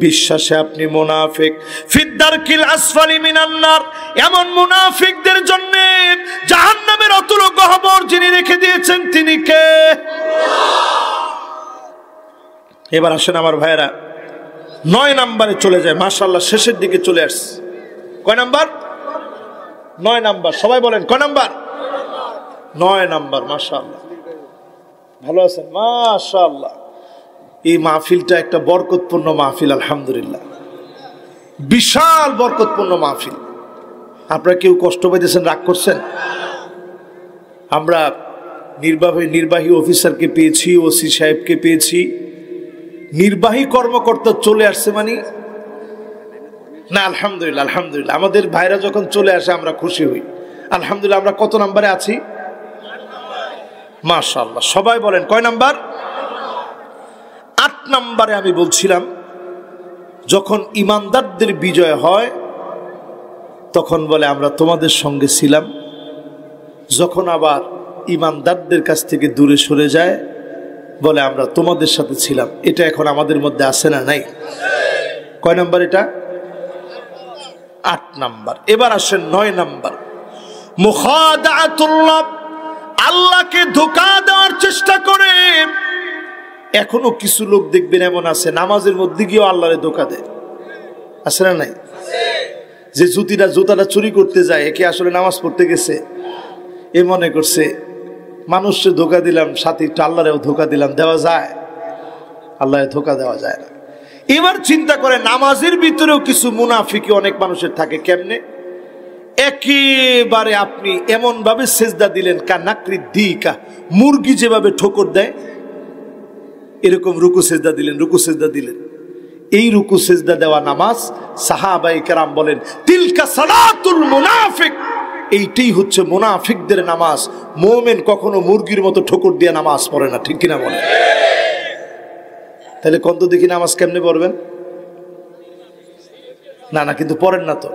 বিশ্বাসে আপনি মুনাফিক। ফিদ্দারকিল আসফালি মিনান নার। এমন মুনাফিকদের জন্য জাহান্নামের অতুল গহ্বর যিনি রেখে দিয়েছেন তিনি কে? এবার আসেন আমার ভাইয়েরা, 9 নম্বরে চলে যায়। মাশাআল্লাহ, শেষের দিকে চলে আসছে। কয় নাম্বার? 9 নাম্বার। সবাই বলেন কয় নাম্বার? 9 নাম্বার। মাশাআল্লাহ, ভালো আছেন? মাশাআল্লাহ। এই মাহফিলটা একটা বরকতপূর্ণ মাহফিল, আলহামদুলিল্লাহ, বিশাল বরকতপূর্ণ মাহফিল। আপনারা কেউ কষ্ট পাইতেছেন, রাগ করছেন? আমরা নির্বাহী অফিসারকে পেয়েছি, ওসি সাহেবকে পেয়েছি, নির্বাহী কর্মকর্তা চলে আসছে মানে না। আলহামদুলিল্লাহ, আলহামদুলিল্লাহ। আমাদের ভাইরা যখন চলে আসে আমরা খুশি হই, আলহামদুলিল্লাহ। আমরা কত নাম্বারে আছি? মাশাআল্লাহ। সবাই বলেন কয় নাম্বার? 8 নম্বরে আমি বলছিলাম, যখন ইমানদারদের বিজয় হয় তখন বলে আমরা তোমাদের সঙ্গে ছিলাম, যখন আবার ইমানদারদের কাছ থেকে দূরে সরে যায় বলে আমরা তোমাদের সাথে ছিলাম। এটা এখন আমাদের মধ্যে আছে না নাই? কয় নাম্বার এটা? 8 নাম্বার। এবার আসেন 9 নাম্বার। মুখাদাতুল্লাহ, আল্লাহকে ধোঁকা দেওয়ার চেষ্টা করে। এখনো কিছু লোক দেখবেন এমন আছে, নামাজের মধ্যে গিয়েও আল্লাহরে ধোঁকা দেয়। আছে না নাই? যে জুতাটা চুরি করতে যায়, একে আসলে নামাজ পড়তে গেছে, এ মনে করছে মানুষকে ধোঁকা দিলাম, সাথে একটু আল্লাহরেও ধোঁকা দিলাম। দেওয়া যায়? আল্লাহরে ধোঁকা দেওয়া যায় না। এবার চিন্তা করে, নামাজের ভিতরেও কিছু মুনাফিকি অনেক মানুষের থাকে। কেমনে? একেবারে আপনি এমন ভাবে সেজদা দিলেন, কানাকরি দিকা, মুরগি যেভাবে ঠোকর দেয় এরকম রুকু সেজদা দিলেন। এই রুকু সেজদা দেওয়া নামাজ, সাহাবায়ে কেরাম বলেন তিলকা সালাতুল মুনাফিক, এইটাই হচ্ছে মুনাফিকদের নামাজ। মুমিন কখনো মুরগির মতো ঠোকর দিয়ে নামাজ পড়ে না। ঠিক কিনা বলেন? তাহলে কত দেখি নামাজ কেমনে পড়বেন? না না, কিন্তু পড়েন না তো।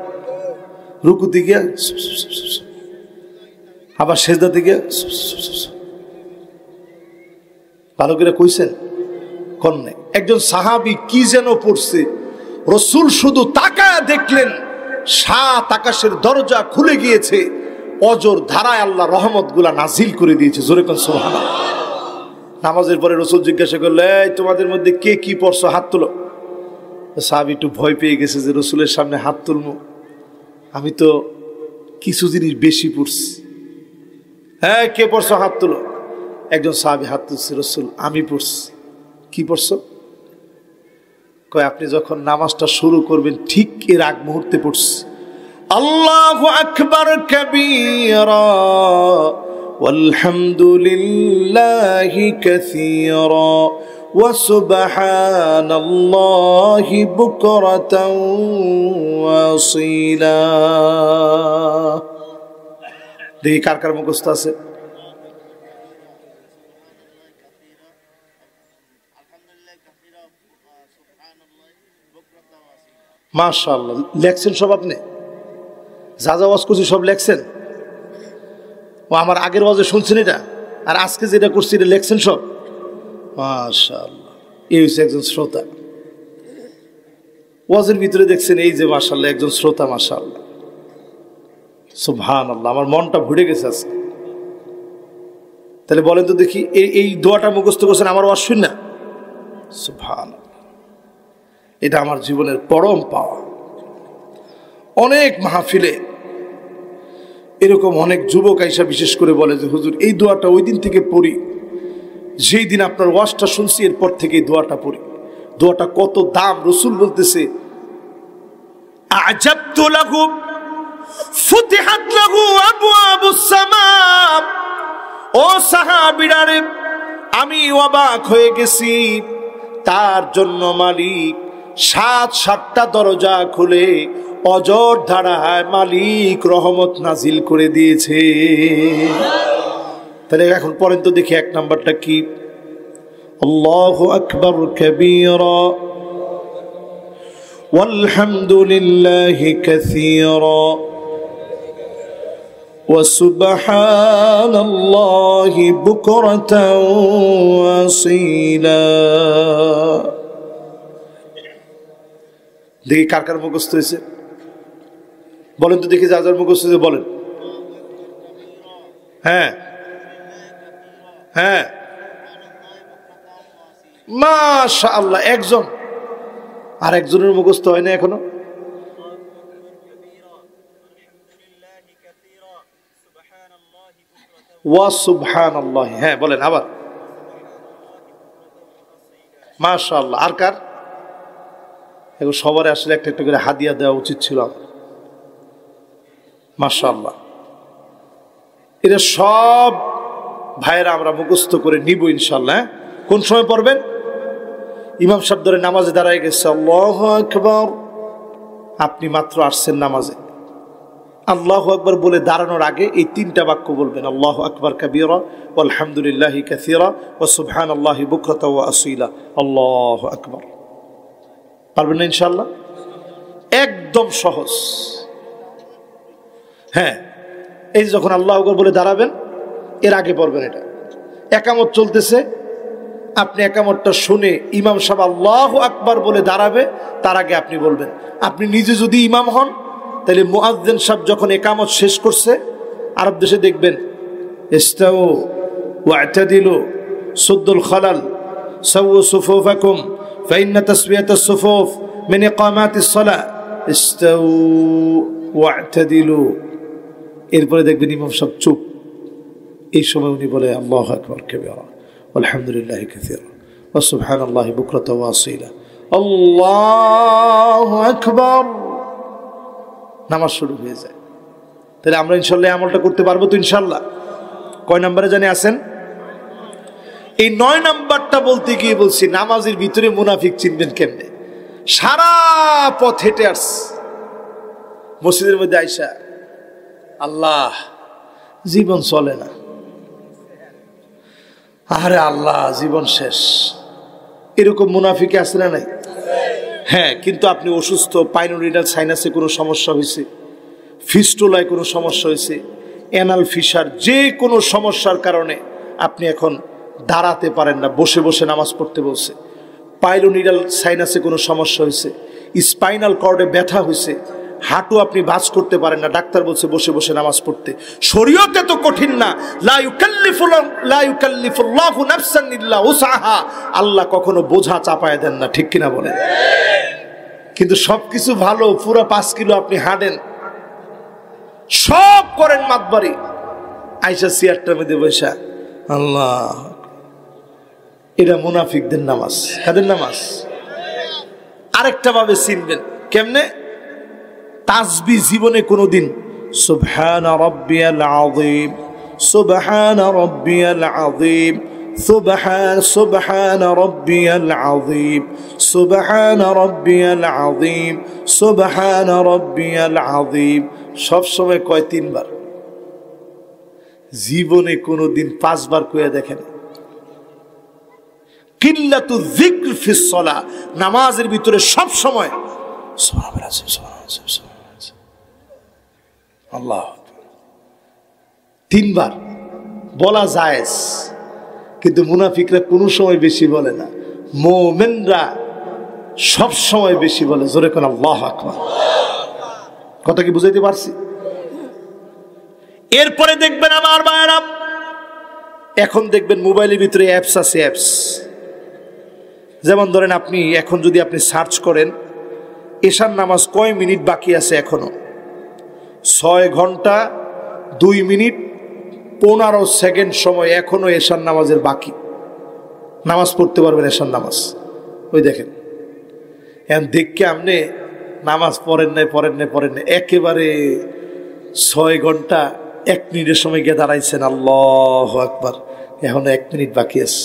রুকুতে গিয়া আবার সেজদাতে গিয়া ভালো করে কইছেন কোন নাই। একজন সাহাবী কি যেন পড়ছে, রাসূল শুধু তাকায় দেখলেন 7 আকাশের দরজা খুলে গিয়েছে, অজর ধারায় আল্লাহ রহমতগুলা নাজিল করে দিয়েছে। জোরে কোন সুবহানাল্লাহ। নামাজের পরে রাসূল জিজ্ঞাসা করলেন, এই তোমাদের মধ্যে কে কি পড়ছো হাত তুলো। সাহাবী একটু ভয় পেয়ে গেছে যে রাসূলের সামনে হাত তুলবো, আমি তো কিছু জিনিস বেশি পড়ছি। হ্যাঁ, কে পড়ছো হাত তুলো। একজন সাহাবী হাত তুলছে, রাসূল আমি পড়ছি। কি পড়ছো? কয় আপনি যখন নামাজটা শুরু করবেন ঠিক এর আগ মুহূর্তে পড়ছি, আল্লাহু আকবার কাবীরা ওয়ালহামদুলিল্লাহি কাসীরা ওয়া সুবহানাল্লাহি বুকরাতাও ওয়া আসীলা। দেখি কার কার মুখস্থ আছে। মাশাআল্লাহ, লেখছেন সব আপনি? যা যা ওয়াজ করছি সব লেখছেন? ও আমার আগের ওয়াজে শুনছেন এটা, আর আজকে যেটা করছি এটা লেখছেন সব? মাশাআল্লাহ, এই হচ্ছে একজন শ্রোতা। ওয়াজের ভিতরে দেখছেন এই যে মাশাআল্লাহ একজন শ্রোতা। মাশাআল্লাহ, সুবহানাল্লাহ, আমার মনটা ভরে গেছে আজকে। তাহলে বলেন তো দেখি, এই দোয়াটা মুখস্থ করছেন আমার ওয়াজ শুন না? সুবহানাল্লাহ, এটা আমার জীবনের পরম পাওয়া। অনেক মাহফিলে এরকম অনেক যুবক আইসা বিশেষ করে বলে যে হুজুর এই দোয়াটা ওই দিন থেকে পড়ি, যেই দিন আপনার ওয়াজটা শুনছি এরপর থেকে এই দোয়াটা পড়ি। দোয়াটা কত দাম! রাসূল বলতেছে, আজাবতু লাহু ফুতিহাত লাহু আবওয়াবুস সামা। ও সাহাবীরা রে, আমি অবাক হয়ে গেছি, তার জন্য মালিক 7টা দরজা খুলে অজর ধারায় মালিক রহমত নাজিল করে দিয়েছে। তাহলে এখন পরেন তো দেখি 1 নাম্বারটা কি? আল্লাহু আকবার কাবীরা ওয়ালহামদুলিল্লাহি কাসীরা ওয়া সুবহানাল্লাহি বুকরাতাও ওয়া আসীলা। দেখি কার কার মুখস্থ হয়েছে বলেন তো দেখি, যা যার মুখস্থ হয়েছে বলেন। হ্যাঁ হ্যাঁ, মাশাআল্লাহ, একজন। আর একজনের মুখস্থ হয় না এখনো? ওয়া সুবহানাল্লাহ। হ্যাঁ বলেন আবার, মাশাআল্লাহ। আর কার? এখন সবার আসলে একটা একটা করে হাদিয়া দেওয়া উচিত ছিল আমার। মাশাআল্লাহ, এটা সব ভাইয়েরা আমরা মুখস্থ করে নিব ইনশাআল্লাহ। কোন সময় পড়বেন? ইমাম সাহেব ধরে নামাজে দাঁড়ায় গেছে, আল্লাহু আকবার, আপনি মাত্র আসছেন নামাজে, আল্লাহু আকবার বলে দাঁড়ানোর আগে এই 3টা বাক্য বলবেন, আল্লাহু আকবার কাবীরা ওয়ালহামদুলিল্লাহি কাসীরা ওয়া সুবহানাল্লাহি বুকরাতাও ওয়া আসীলা। আল্লাহু আকবার। পারবেন না ইনশাআল্লাহ? একদম সহজ। হ্যাঁ, এই যখন আল্লাহু আকবার বলে দাঁড়াবেন এর আগে পড়বেন এটা। একামত চলতেছে, আপনি একামতটা শুনে ইমাম সাহেব আল্লাহু আকবার বলে দাঁড়াবে, তার আগে আপনি বলবেন। আপনি নিজে যদি ইমাম হন তাহলে মুয়াজ্জিন সাহেব যখন একামত শেষ করছে, আরব দেশে দেখবেন ইস্তাউ ওয়া'তাদিলু সুদ্দুল খালাল সাওয়ু সুফুফাকুম ফাইন্না তাসবিয়াতাস সুফুফ মিন ইকামাতিস সালাহ ইস্তাউ ওয়া'তাদিলু। এরপরে দেখবেন ইমাম সাহেব চুপ, এই সময় উনি বলে আল্লাহু আকবার কাবীরা আলহামদুলিল্লাহি কাসীরা ওয়া সুবহানাল্লাহি বুকরাতাও ওয়া আসীলা। আল্লাহু আকবার। নামাজ শুরু হয়ে যায়। তাহলে আমরা ইনশাআল্লাহ আমলটা করতে পারবো তো ইনশাআল্লাহ? কয় নম্বরে জানি আছেন? এই 9 নাম্বারটা বলতে গিয়ে বলছি নামাজের ভিতরে মুনাফিক চিনবেন কেমনে। সারা পথ হেঁটে আসছে, মসজিদের মধ্যে আইসা আল্লাহ জীবন চলে না, আরে আল্লাহ জীবন শেষ, এরকম মুনাফিকে আছে না নাই? হ্যাঁ, কিন্তু আপনি অসুস্থ, পাইলোরিনাল সাইনাসে কোনো সমস্যা হয়েছে, ফিস্টুলায় কোনো সমস্যা হয়েছে, অ্যানাল ফিসার, যে কোনো সমস্যার কারণে আপনি এখন দাঁড়াতে পারেন না, বসে বসে নামাজ পড়তে বলছে। পাইলোনিডাল সাইনাসে কোনো সমস্যা হয়েছে, স্পাইনাল কর্ডে ব্যথা হয়েছে, হাঁটু আপনি ভাঁজ করতে পারেন না, ডাক্তার বলছে বসে বসে নামাজ পড়তে। শরীয়তে তো কঠিন না, লা ইউকাল্লিফুল্লাহু নাফসান ইল্লা উসআহা, আল্লাহ কখনো বোঝা চাপায় দেন না, ঠিক কিনা বলেন? কিন্তু সবকিছু ভালো, পুরো 5 কিলো আপনি হাঁটেন, সব করেন মাতবাড়ি, আইসা চেয়ারটার মধ্যে বসা আল্লাহ, এটা মুনাফিকদের নামাজ। কাদের নামাজ? আরেকটা ভাবে চিনবেন কেমনে? তাসবিহ জীবনে কোনোদিন সুবহান রাব্বিয়াল আযীম, সুবহান রাব্বিয়াল আযীম, সুবহান রাব্বিয়াল আযীম, সুবহান রাব্বিয়াল আযীম, সুবহান রাব্বিয়াল আযীম সব সময় কয় 3 বার? জীবনে কোনোদিন 5 বার কইয়া দেখেন? কিল্লাতু যিকর ফিস সালাহ, নামাজের ভিতরে সব সময় আল্লাহ 3 বার বলা জায়েজ, কিন্তু মুনাফিকরা কোনো সময় বেশি বলে না, মুমিনরা সব সময় বেশি বলে। জোরে কোন আল্লাহু আকবার। কথা কি বুঝাইতে পারছি? এরপরে দেখবেন আমার ভাইরা, এখন দেখবেন মোবাইলের ভিতরে অ্যাপস আছে, অ্যাপস যেমন ধরেন আপনি এখন যদি আপনি সার্চ করেন এশার নামাজ কয় মিনিট বাকি আছে, এখনো 6 ঘন্টা 2 মিনিট 15 সেকেন্ড সময় এখনো এশার নামাজের বাকি, নামাজ পড়তে পারবেন এশার নামাজ। ওই দেখেন, এখন দেখকে আপনি নামাজ পড়েন নাই, একেবারে 6 ঘন্টা 1 মিনিটের সময় গিয়ে দাঁড়াইছেন, আল্লাহু আকবার, এখনো 1 মিনিট বাকি আছে।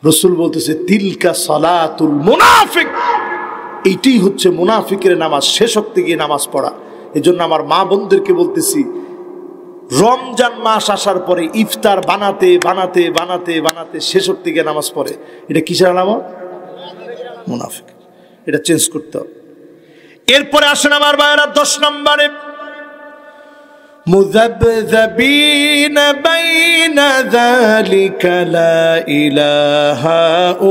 রাসূল বলতেছে তিলকা সালাতুল মুনাফিক, এইটাই হচ্ছে মুনাফিকের নামাজ, শেষ শক্তি গিয়ে নামাজ পড়া। এজন্য আমার মা বোনদেরকে বলতেছি, রমজান মাস আসার পরে ইফতার বানাতে বানাতে বানাতে বানাতে শেষ শক্তি গিয়ে নামাজ পড়ে, এটা কিসের আলামত? মুনাফিক। এটা চেঞ্জ করতে হবে। এরপরে আসেন আমার ভাইরা 10 নম্বরে, মুযাবযাবিন বাইনা যালিকা লা ইলাহা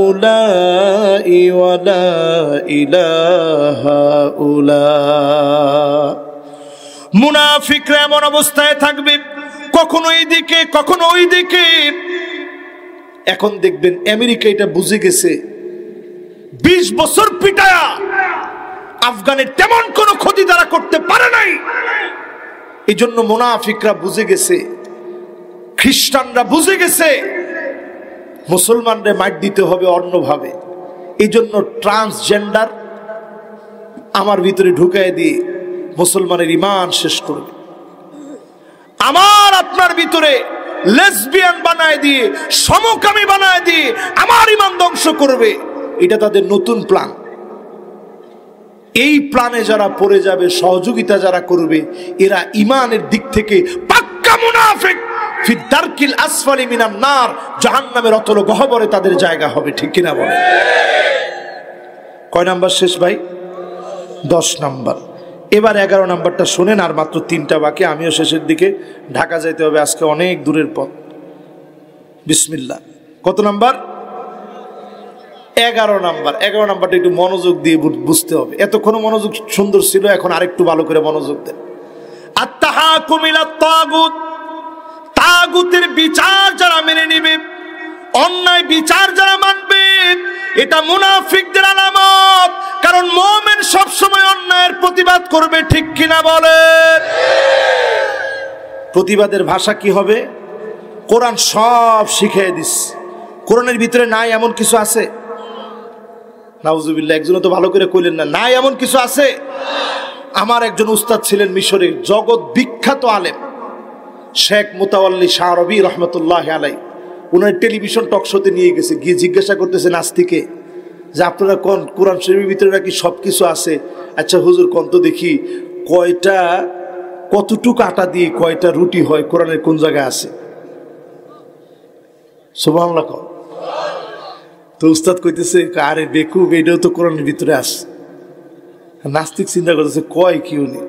উলাই ওয়া লা ইলাহা উলা। মুনাফিকরা এমন অবস্থায় থাকবে, কখনো এইদিকে কখনো ওইদিকে। এখন দেখবেন আমেরিকা এটা বুঝে গেছে, 20 বছর পিটায়া আফগানের তেমন কোনো ক্ষতি তারা করতে পারে নাই। এই জন্য মুনাফিকরা বুঝে গেছে, খ্রিস্টানরা বুঝে গেছে মুসলমানদের মার দিতে হবে অন্যভাবে। এই জন্য ট্রান্সজেন্ডার আমার ভিতরে ঢুকায় দিয়ে মুসলমানের ঈমান শেষ করবে, আমার আপনার ভিতরে লেসবিয়ান বানায় দিয়ে, সমকামী বানায় দিয়ে আমার ঈমান ধ্বংস করবে। এটা তাদের নতুন প্ল্যান। এই প্ল্যানে যারা পড়ে যাবে, সহযোগিতা যারা করবে, এরা ঈমানের দিক থেকে পাক্কা মুনাফিক। ফি দারকিল আসফালি মিনান নার, জাহান্নামের অতল গহ্বরে তাদের জায়গা হবে, ঠিক কিনা বলে? কয় নাম্বার শেষ ভাই? 10 নাম্বার। এবার 11 নাম্বারটা শুনেন, আর মাত্র 3টা বাকি, আমিও শেষের দিকে, ঢাকা যাইতে হবে আজকে, অনেক দূরের পথ। বিসমিল্লাহ। কত নাম্বার? 11 নাম্বার। 11 নাম্বারটা একটু মনোযোগ দিয়ে বুঝতে হবে। এতক্ষণ মনোযোগ সুন্দর ছিল, এখন আরেকটু ভালো করে মনোযোগ দেন। আত-তাহাকুম ইলাত তাগুত, তাগুতের বিচার যারা মেনে নেবে, অন্যায় বিচার যারা মানবে, এটা মুনাফিকদের আলামত। কারণ মুমিন সব সময় অন্যায়ের প্রতিবাদ করবে, ঠিক কিনা বলেন? প্রতিবাদের ভাষা কি হবে? কোরআন সব শিখিয়ে দিচ্ছে। কোরআনের ভিতরে নাই এমন কিছু আছে? নাউজুবিল্লাহ, একজন তো ভালো করে কইলেন না, নাই এমন কিছু আছে? আমার একজন উস্তাদ ছিলেন মিশরের, জগৎ বিখ্যাত আলেম, শেখ মুতাওয়াল্লি শাহরবি রহমতুল্লাহ আলাই। উনার টেলিভিশন টক শোতে নিয়ে গেছে, গিয়ে জিজ্ঞাসা করতেছে নাস্তিকে যে আপনারা কোন কোরআন শরীফের ভিতরে নাকি সব কিছু আছে, আচ্ছা হুজুর কোন তো দেখি কয়টা, কতটুকু আটা দিয়ে কয়টা রুটি হয়, কোরআনের কোন জায়গায় আছে? সুবহানাল্লাহ। তো উস্তাদ কইতেছে, আরে বেকুব, এটাও তো কোরআনের ভিতরে আছে। নাস্তিক চিন্তা করতেছে, কয় কি উনি,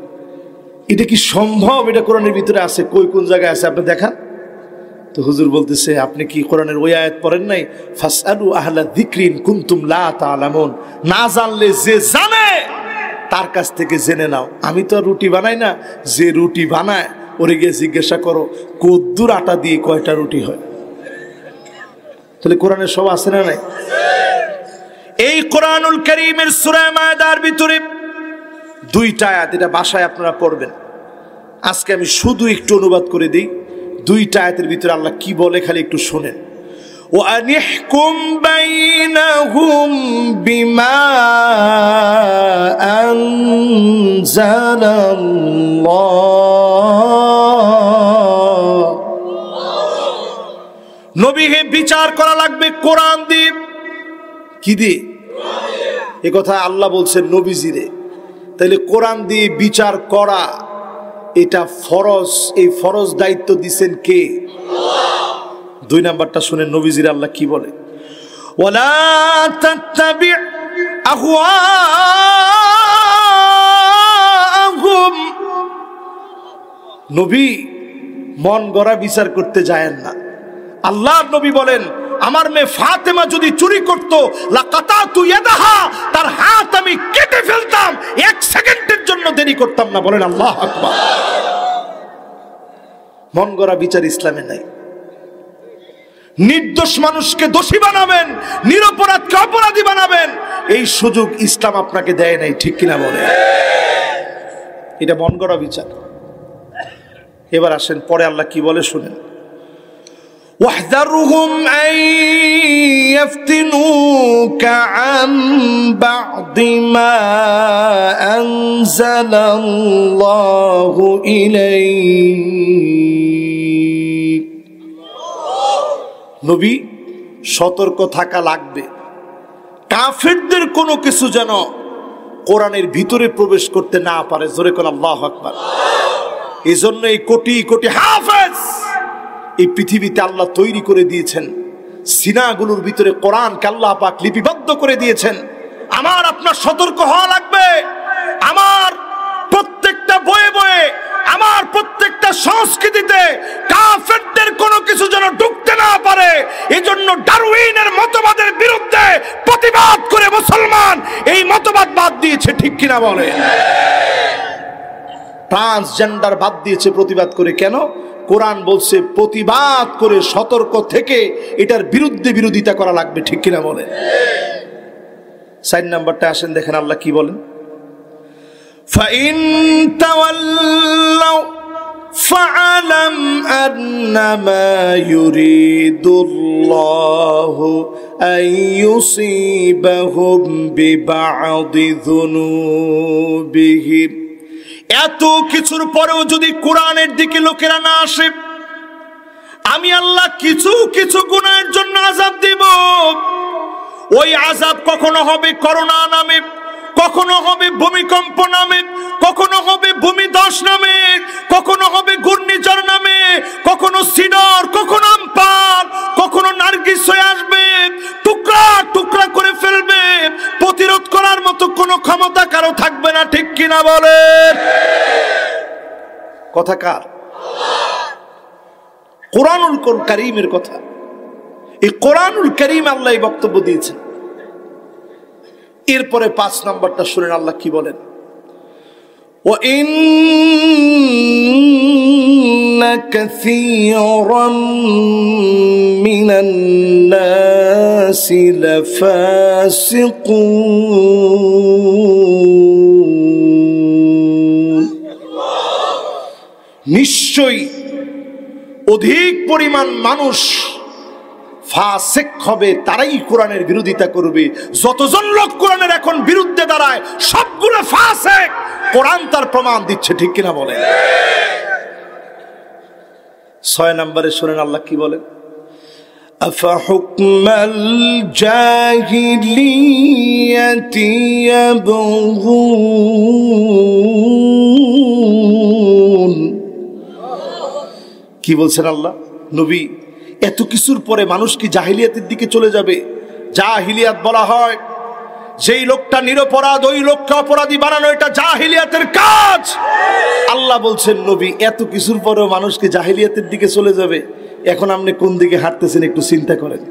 এটা কি সম্ভব? এটা কোরআনের ভিতরে আছে, কই কোন জায়গায় আছে আপনি দেখান। তো হুজুর বলতেছে, আপনি কি কোরআনের ওই আয়াত পড়েন নাই, ফাসআলু আহলা যিকরিন কুনতুম লা তা'লামুন, না জানলে যে জানে তার কাছ থেকে জেনে নাও। আমি তো রুটি বানাই না, যে রুটি বানায় ওরে গিয়ে জিজ্ঞাসা করো কদ্দুর আটা দিয়ে কয়টা রুটি হয়। তাহলে কোরআনের সব আছে না নাই? এই কোরআনুল কারীমের সূরা মায়দার ভিতরে দুইটা আয়াত, এটা বাসায় আপনারা পড়বেন। আজকে আমি শুধু একটু অনুবাদ করে দিই। দুইটা আয়াতের ভিতরে আল্লাহ কি বলে খালি একটু শোনেন। ওয়া আনিহকুম বাইনাহুম বিমা আনজালাল্লাহ। নবী হে, বিচার করা লাগবে কোরআন দিয়ে। কি দিয়ে? এ কথা আল্লাহ বলছেন নবীজিরে। তাইলে কোরআন দিয়ে বিচার করা এটা ফরজ। এই ফরজ দায়িত্ব দিছেন কে? দুই নাম্বারটা শুনেন নবীজির আল্লাহ কি বলে, ওয়ালা তাত্তাবি আহওয়াহুম। নবী মন গড়া বিচার করতে যায়েন না। আল্লাহর নবী বলেন, আমার মেয়ে ফাতেমা যদি চুরি করত, লাকাতাতু ইয়াদাহা, তার হাত আমি কেটে ফেলতাম, এক সেকেন্ডের জন্য দেরি করতাম না। বলেন আল্লাহু আকবার। মন গড়া বিচার ইসলামে নাই। নির্দোষ মানুষকে দোষী বানাবেন, নিরপরাধকে অপরাধী বানাবেন, এই সুযোগ ইসলাম আপনাকে দেয় নাই। ঠিক কিনা বলে? এটা মন গড়া বিচার। এবার আসেন পরে আল্লাহ কি বলে শুনেন। واحذرهم أن يفتنوك عن بعض ما أنزل الله إليك। নবী সতর্ক থাকা লাগবে, কাফেরদের কোনো কিছু যেন কোরআনের ভিতরে প্রবেশ করতে না পারে। জোরে কোন আল্লাহু আকবার। এজন্য এই কোটি কোটি হাফেজ এই পৃথিবীতে আল্লাহ তৈরি করে দিয়েছেন। সিনাগুলোর ভিতরে কোরআনকে আল্লাহ পাক লিপিবদ্ধ করে দিয়েছেন। আমার আপনার সতর্ক হওয়া লাগবে। আমার প্রত্যেকটা বয়ে বয়ে, আমার প্রত্যেকটা সংস্কৃতিতে কাফেরদের কোনো কিছু যেন ঢুকতে না পারে। এজন্য ডারউইনের মতবাদের বিরুদ্ধে প্রতিবাদ করে মুসলমান এই মতবাদ বাদ দিয়েছে। ঠিক কিনা বলে? ট্রান্সজেন্ডার বাদ দিয়েছে প্রতিবাদ করে। কেন? কোরআন বলছে প্রতিবাদ করে সতর্ক থেকে এটার বিরুদ্ধে বিরোধিতা করা লাগবে। ঠিক কিনা বলে? 4 নাম্বারটা আসেন, দেখেন আল্লাহ কি বলেন। ফাইন তাওয়াল্লাউ ফাআলাম আন্নামা ইউরিদুল্লাহু আইয়ুসিবাহুম বিবা'দি যুনুবিহিম। এত কিছুর পরেও যদি কোরআনের দিকে লোকেরা না আসে, আমি আল্লাহ কিছু কিছু গুনাহের জন্য আযাব দিব। ওই আযাব কখনো হবে করোনা নামে, কখনো হবে ভূমিকম্প নামে, কখনো হবে ভূমিধস নামে, কখনো হবে ঘূর্ণিঝড় নামে, কখনো সিডর, কখনো আমপান, কখনো নার্গিস হয়ে আসবে, টুকরা টুকরা করে ফেলবে। প্রতিরোধ করার মতো কোনো ক্ষমতা কারো থাকবে না। ঠিক কিনা বলেন? কথা কার? কোরআনুল কারীমের কথা। এই কোরআনুল কারীম আল্লাহ এই বক্তব্য দিয়েছেন। এরপরে 5 নম্বরটা শুনেন আল্লাহ কি বলেন। وَإِنَّ كَثِيرًا مِنَ النَّاسِ لَفَاسِقُونَ। নিশ্চয়ই অধিক পরিমাণ মানুষ ফাসিক হবে, তারাই কোরআনের বিরোধিতা করবে। যতজন লোক কোরআনের এখন বিরুদ্ধে দাঁড়ায় সবগুলো ফাসিক। কোরআন তার প্রমাণ দিচ্ছে। ঠিক কিনা বলে? 6 নম্বরে শুনেন আল্লাহ কি বলেন। আফাহুকমাল জাহিলিয়াতি ইয়াবগুন। কি বলছেন আল্লাহ? নবী, এত কিছুর পরে মানুষ কি জাহিলিয়াতের দিকে চলে যাবে? জাহিলিয়াত বলা হয়। যেই লোকটা নিরপরাধ ওই লোককে অপরাধী বানানো, এটা জাহিলিয়াতের কাজ। আল্লাহ বলছেন নবী এত কিছুর পরেও মানুষকে জাহিলিয়াতের দিকে চলে যাবে, এখন আপনি কোন দিকে হাঁটতেছেন একটু চিন্তা করেন।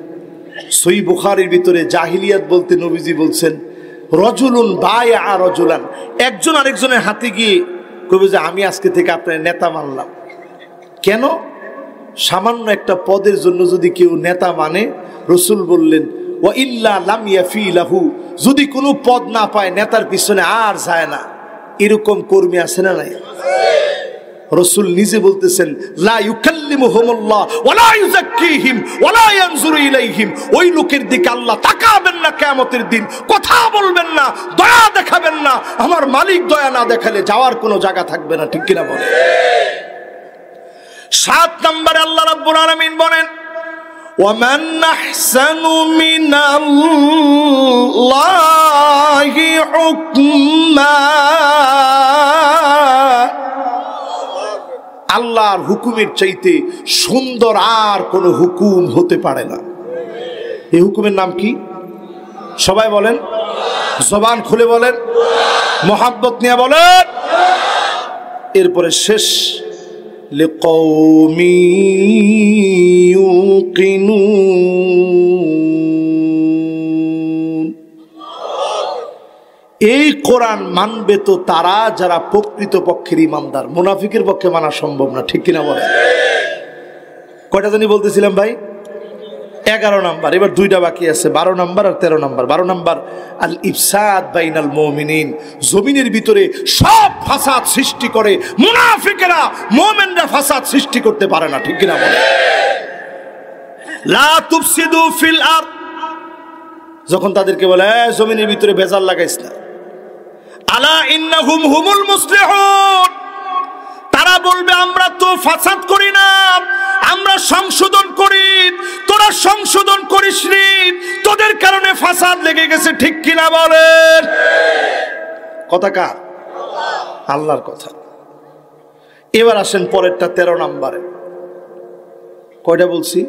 সহিহ বুখারীর ভিতরে জাহিলিয়াত বলতে নবীজি বলছেন রজুলুন বায়া রজুলান, একজন আরেকজনের হাতে গিয়ে কইবে যে আমি আজকে থেকে আপনার নেতা মানলাম। কেন? সামান্য একটা পদের জন্য যদি কেউ নেতা মানে, রসুল বললেন ওয়া ইল্লা লাম ইয়াফি লাহু, যদি কোনো পদ না পায় নেতার পিছনে আর যায় না। এরকম কর্মী আছে না নাই? রসুল নিজে বলতেছেন লা ইউকাল্লিমুহুমুল্লাহ ওয়া লা ইউযাক্কিহিম ওয়া লা ইয়ানজুরু ইলাইহিম, ওই লোকের দিকে আল্লাহ তাকাবেন না কিয়ামতের দিন, কথা বলবেন না, দয়া দেখাবেন না। আমার মালিক দয়া না দেখালে যাওয়ার কোনো জায়গা থাকবে না, ঠিক কিনা বলেন? 7 নম্বরে আল্লাহ রাব্বুল আলামিন বলেন ওয়ামান আহসানু মিনাল্লাহি হুকমা, আল্লাহর হুকুমের চাইতে সুন্দর আর কোনো হুকুম হতে পারে না। এই হুকুমের নাম কি? সবাই বলেন, জবান খুলে বলেন, মোহাব্বত নিয়ে বলেন। এরপরে শেষ লিকৌমি ইউকিনুন, এই কোরআন মানবে তো তারা যারা প্রকৃত পক্ষের ইমানদার, মুনাফিকের পক্ষে মানা সম্ভব না, ঠিক কিনা বলেন? কয়টা জানি বলতেছিলাম ভাই? 11 নাম্বার, এবার 2টা বাকি আছে, 12 নাম্বার আর 13 নাম্বার। 12 নাম্বার আল ইফসাদ বাইনাল মুমিনিন, জমিনের ভিতরে সব ফাসাদ সৃষ্টি করে মুনাফিকেরা, মুমিনরা ফাসাদ সৃষ্টি করতে পারে না, ঠিক কিনা বলেন? লা তুফসিদু ফিল আরদ, যখন তাদেরকে বলে জমিনের ভিতরে ভেজাল লাগাইস না, আলা ইন্নাহুম হুমুল মুসলিহুন, তারা বলবে আমরা তো ফাসাদ করি না, আমরা সংশোধন করি, তোরা সংশোধন করিস নি, তোদের কারণে ফাসাদ লেগে গেছে, ঠিক কিনা বলেন? কথা কার? আল্লাহর কথা। এবার আসেন পরেরটা 13 নম্বরে। কয়টা বলছি?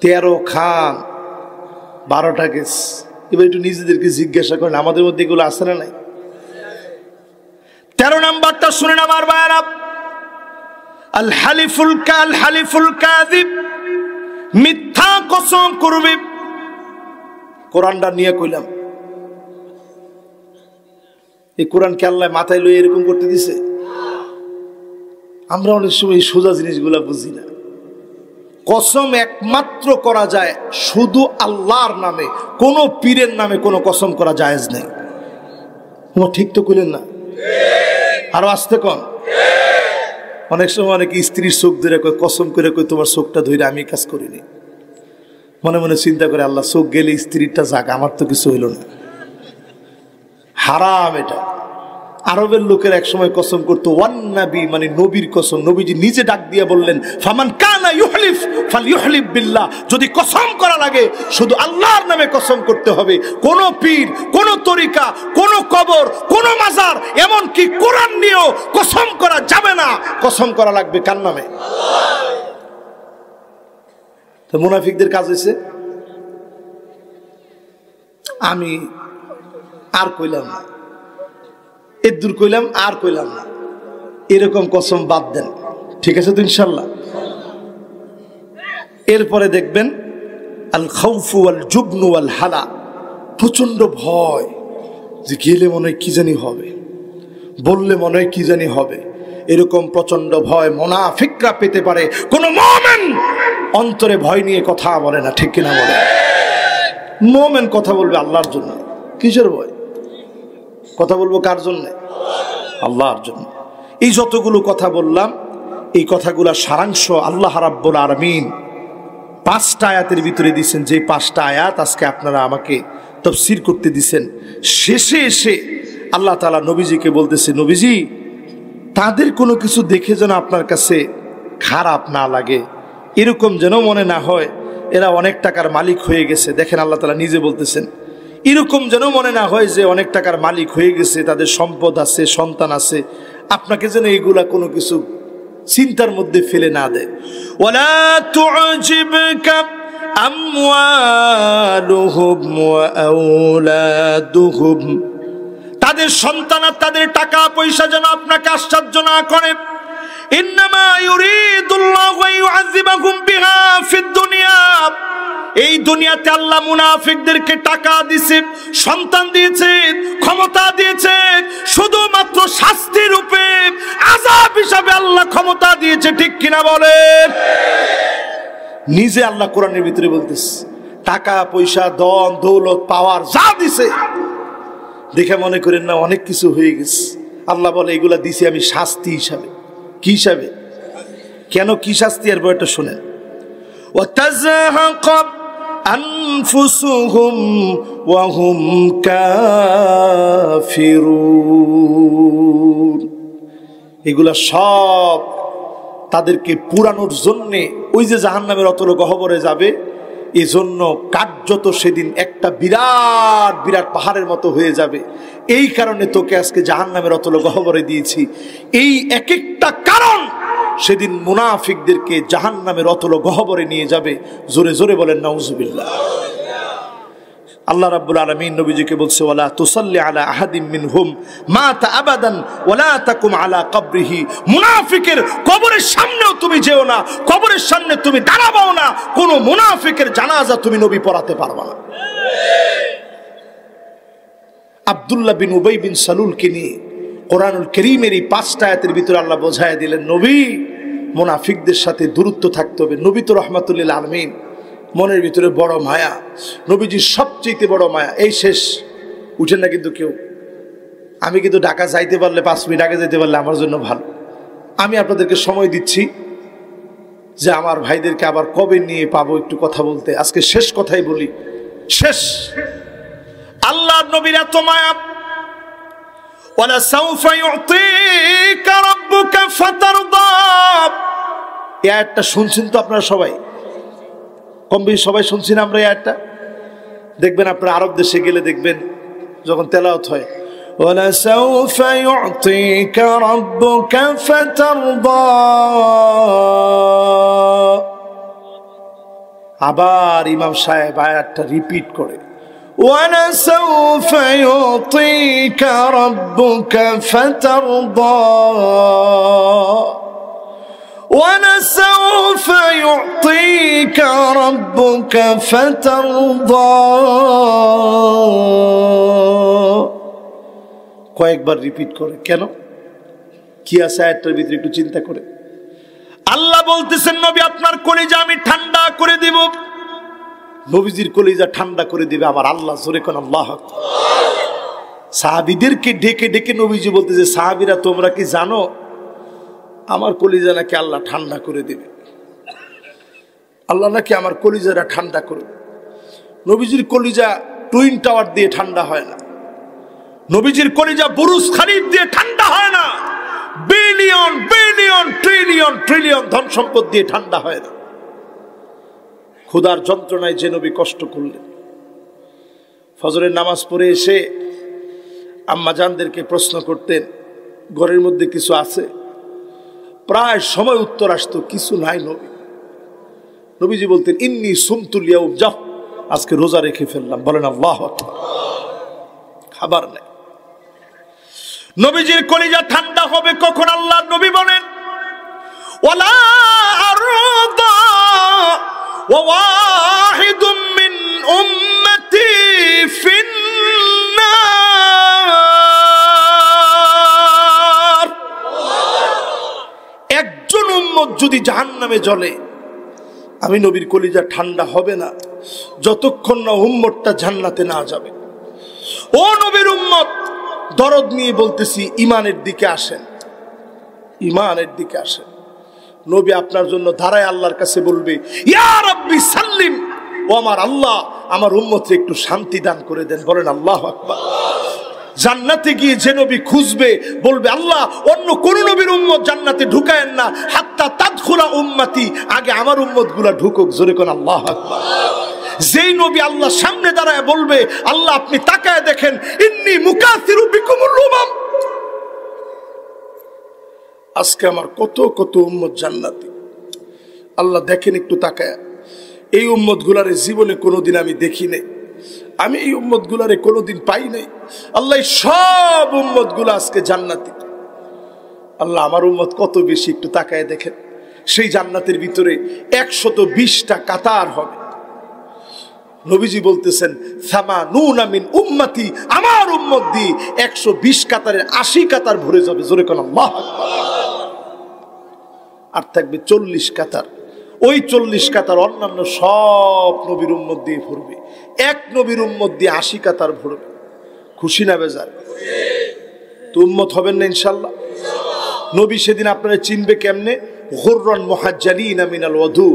13 খান 12টা গেছ। এবার একটু নিজেদেরকে জিজ্ঞাসা করেন আমাদের মধ্যে এগুলো আছে না নাই? 13 নাম্বারটা শুনেন আমার ভাইরা, আল হালিফুল কাযিব, মিথ্যা কসম করবে। কোরআনটা নিয়ে কইলাম, এই কোরআনকে আল্লাহ মাথায় লইয়ে এরকম করতে দিছে? আমরা অনেক সময় এই সোজা জিনিসগুলা বুঝি না। কসম একমাত্র করা যায় শুধু আল্লাহর নামে, কোন পীরের নামে কোনো কসম করা জায়েজ নেই। তোমার ঠিক তো কইলেন না? আরো আসতে কন। অনেক সময় অনেকে স্ত্রীর চোখ ধরে কয়, কসম করে কই তোমার চোখটা ধরে আমি কাজ করিনি। মনে মনে চিন্তা করে আল্লাহ চোখ গেলে স্ত্রীরটা যাক, আমার তো কিছু হইল না। হারাম এটা। আরবের লোকের এক সময় কসম করতো ওয়ান নবী, মানে নবীর কসম। নবীজি নিজে ডাক দিয়ে বললেন ফামান কানা ইউহলিফ ফালইউহলিফ বিল্লাহ, যদি কসম করা লাগে শুধু আল্লাহর নামে কসম করতে হবে। কোন পীর, কোন তরিকা, কোন কবর, কোন মাজার, এমন কি কোরআন নিয়েও কসম করা যাবে না। কসম করা লাগবে কার নামে? তো মুনাফিকদের কাজ হয়েছে আমি আর কইলাম না, এদুর কইলাম আর কইলাম না, এরকম কসম বাদ দেন। ঠিক আছে তো ইনশাল্লাহ? এরপরে দেখবেন আল খাউফু ওয়াল জুবনু ওয়াল হালা, প্রচন্ড ভয়, যে গেলে মনে হয় কি জানি হবে, বললে মনে হয় কি জানি হবে, এরকম প্রচন্ড ভয় মুনাফিকরা পেতে পারে। কোন মুমিন অন্তরে ভয় নিয়ে কথা বলে না, ঠিক কিনা বলে? মুমিন কথা বলবে আল্লাহর জন্য। কিসের ভয়? কথা বলবো কার জন্য? আল্লাহর জন্য। এই যতগুলো কথা বললাম, এই কথাগুলা সারাংশ আল্লাহ রাব্বুল আলামিন 5টা আয়াতের ভিতরে দিয়েছেন। যে 5টা আয়াত আজকে আপনারা আমাকে তাফসীর করতে দিয়েছেন। শেষে এসে আল্লাহ তাআলা নবীজিকে বলতেছে, নবীজি তাদের কোনো কিছু দেখে যেন আপনার কাছে খারাপ না লাগে, এরকম যেন মনে না হয় এরা অনেক টাকার মালিক হয়ে গেছে। দেখেন আল্লাহ তাআলা নিজে বলতেছেন, এরকম যেন মনে না হয় যে অনেক টাকার মালিক হয়ে গেছে, তাদের সম্পদ আছে, সন্তান আছে। আপনাকে যেন এগুলা কোনো কিছু চিন্তার মধ্যে ফেলে না দেয়। ওয়ালা তুজিবকা আমওয়ালুহুম ওয়া আওলাদুহুম, তাদের সন্তান আর তাদের টাকা পয়সা যেন আপনাকে আশ্চর্য না করে। ইন্নামা ইউরিদুল্লাহু আইয়ুআযিবাহুম বিহা ফিদ দুনিয়া, এই দুনিয়াতে আল্লাহ মুনাফিকদেরকে টাকা দিয়েছে, সন্তান দিয়েছে, ক্ষমতা দিয়েছে, শুধুমাত্র শাস্তি রূপে আযাব হিসাবে আল্লাহ ক্ষমতা দিয়েছে। ঠিক কিনা বলেন? নিজে আল্লাহ কোরআনের ভিতরে বলতেছে, টাকা পয়সা ধন দৌলত পাওয়ার যা দিছে দেখে মনে করেন না অনেক কিছু হয়ে গেছে। আল্লাহ বলে এগুলা দিছি আমি শাস্তি হিসাবে। কি হিসাবে? কেন কি শাস্তি? এর বইটা শুনেন। ওয়াতাযহাক আনফুসুহুম ওয়া হুম কাফিরুন, এগুলা সব তাদেরকে পুরানোর জন্য ওই যে জাহান্নামের অতল গহ্বরে যাবে, এজন্য কার্যত সেদিন একটা বিরাট বিরাট পাহাড়ের মতো হয়ে যাবে। এই কারণে তোকে আজকে জাহান্নামের অতল গহ্বরে দিয়েছি। এই এক একটা কারণ সেদিন মুনাফিকদেরকে জাহান্নামের অতল গহ্বরে নিয়ে যাবে। জোরে জোরে বলেন নাউজুবিল্লাহ। আল্লাহ রাব্বুল আলামিন নবীজিকে বলছে, ওয়ালা তুসাল্লি আলা আহাদিম মিনহুম মাতা আবাদান ওয়ালা তাকুম আলা কবরিহি, মুনাফিকের কবরের সামনেও তুমি যেও না, কবরের সামনে তুমি দাঁড়াবাও না, কোন মুনাফিকের জানাজা তুমি নবী পড়াতে পারবা না। আব্দুল্লাহ বিন উবাই বিন সালুলকে নিয়ে কোরআনুল কারীমের এই 5টা আয়াতের ভিতরে আল্লাহ বোঝায় দিলেন, নবী মুনাফিকদের সাথে দূরত্ব থাকতে হবে। নবী তো রাহমাতুল লিল আলামিন, মনের ভিতরে বড় মায়া, নবীজির সবচেয়ে বড় মায়া। এই শেষ উঠেন না কিন্তু কেউ। আমি কিন্তু ঢাকা যাইতে পারলে 5 মিনিট আগে যেতে পারলে আমার জন্য ভালো। আমি আপনাদেরকে সময় দিচ্ছি যে আমার ভাইদেরকে আবার কবে নিয়ে পাবো একটু কথা বলতে। আজকে শেষ কথাই বলি, শেষ। আল্লাহর নবীর এত মায়া, ওয়ালা সাউফা ইউতিকা রাব্বুকা ফাতারদা, এই আয়াতটা শুনছেন তো আপনারা সবাই? কম বেশি সবাই শুনছি না আমরা এই আয়াতটা? দেখবেন আপনারা আরব দেশে গেলে দেখবেন যখন তেলাওয়াত হয়, ওয়ালা সাউফা ইউতিকা রাব্বুকা ফাতারদা, আবার ইমাম সাহেব আয়াতটা রিপিট করে, ওয়ালা সাউফা ইউতিকা রাব্বুকা ফাতারদা, وَلَسَوْفَ يُعْطِيكَ رَبُّكَ فَتَرْضَى, কয়েকবার রিপিট করে। কেন? কি আছে আয়াতটার ভিতরে একটু চিন্তা করে। আল্লাহ বলতেছেন, নবী আপনার কলিজা আমি ঠান্ডা করে দিব। নবীজির কলিজা ঠান্ডা করে দিবে আমার আল্লাহ। জোরে কোন আল্লাহ আকবার। সাহাবীদেরকে ডেকে ডেকে নবীজি বলতেছে, সাহাবীরা তোমরা কি জানো আমার কলিজা নাকি আল্লাহ ঠান্ডা করে দিবে। আল্লাহ নাকি আমার কলিজাটা ঠান্ডা করবে। নবীজির কলিজা টুইন টাওয়ার দিয়ে ঠান্ডা হয় না, নবীজির কলিজা বুরুজ খলিফ দিয়ে ঠান্ডা হয় না, বিলিয়ন বিলিয়ন ট্রিলিয়ন ট্রিলিয়ন ধন সম্পদ দিয়ে ঠান্ডা হয় না। ক্ষুধার যন্ত্রণায় যে নবী কষ্ট করলেন, ফজরের নামাজ পড়ে এসে আম্মাজানদেরকে প্রশ্ন করতেন, ঘরের মধ্যে কিছু আছে? প্রায় সময় উত্তর আসতো, কিছু নাই নবী। নবীজি বলতেন, ইন্নী সুমতুল ইয়াউম, যাও আজকে রোজা রেখে ফেললাম। বলেন আল্লাহু আকবার। খাবার নাই। নবীজির কলিজা ঠান্ডা হবে কখন? আল্লাহর নবী বলেন, ওয়ালা আরদা ওয়া ওয়াহিদুম মিন উম্মতি ফিন্নার, একজন উম্মত যদি জাহান্নামে জ্বলে আমি নবীর কলিজা ঠান্ডা হবে না যতক্ষণ না উম্মতটা জান্নাতে না যাবে। ও নবীর উম্মত, দরদ নিয়ে বলতেছি, ইমানের দিকে আসেন, ইমানের দিকে আসেন। নবী আপনার জন্য দাঁড়ায় আল্লাহর কাছে বলবে, ইয়া রাব্বি সাল্লিম, ও আমার আল্লাহ আমার উম্মতকে একটু শান্তি দান করে দেন। বলেন আল্লাহু আকবার। জান্নাতে গিয়ে যে নবী খুঁজবে বলবে, আল্লাহ অন্য কোন নবীর উম্মত জান্নাতে ঢুকায়েন না, হাত্তা তাদখুলা উম্মতি, আগে আমার উম্মত গুলা ঢুকুক। জোরে কোন আল্লাহু আকবার। যেই নবী আল্লাহ সামনে দাঁড়ায় বলবে, আল্লাহ আপনি তাকায় দেখেন, ইন্নী মুকাসিরু বিকুমুল উমাম, আজকে আমার কত কত উম্মত জান্নাতি। আল্লাহ দেখেন একটু তাকায়, এই উম্মত গুলারে জীবনে কোনোদিন আমি দেখি নাই, আমি এই উম্মত গুলারে কোনোদিন পাই নাই। আল্লাহ সব উম্মত গুলা আজকে জান্নাতি। আল্লাহ আমার উম্মত কত বেশি একটু তাকায় দেখেন, সেই জান্নাতের ভিতরে 120টা কাতার হবে। নবীজি বলতেছেন সামানুনা মিন উম্মতি, আমার উম্মত দিয়ে 120 কাতারের 80 কাতার ভরে যাবে। জোরে কোন আল্লাহু আকবার। আর থাকবে 40 কাতার, ওই 40 কাতার অন্যান্য সব নবীর উম্মত দিয়ে ভরবে। এক নবীর উম্মত দিয়ে 80 কাতার ভরবে। খুশি না বেজার? তো উম্মত হবেন না ইনশাআল্লাহ? নবী সেদিন আপনারা চিনবে কেমনে? গুররান মুহাজ্জালিনা মিনাল ওযু,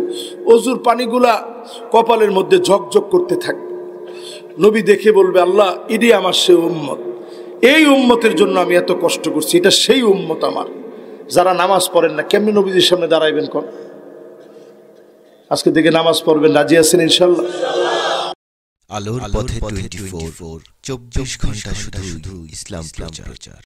ওযুর পানিগুলা কপালের মধ্যে ঝকঝক করতে থাকবে। নবী দেখে বলবে, আল্লাহ এটাই আমার সেই উম্মত, এই উম্মতের জন্য আমি এত কষ্ট করছি, এটা সেই উম্মত আমার। যারা নামাজ পড়েন না কেমনে নবীজির সামনে দাঁড়াইবেন কোন? আজকে থেকে নামাজ পড়বেন, রাজি আছেন ইনশাআল্লাহ? আলোর পথে 24 ঘন্টা শুধু ইসলাম প্রচার।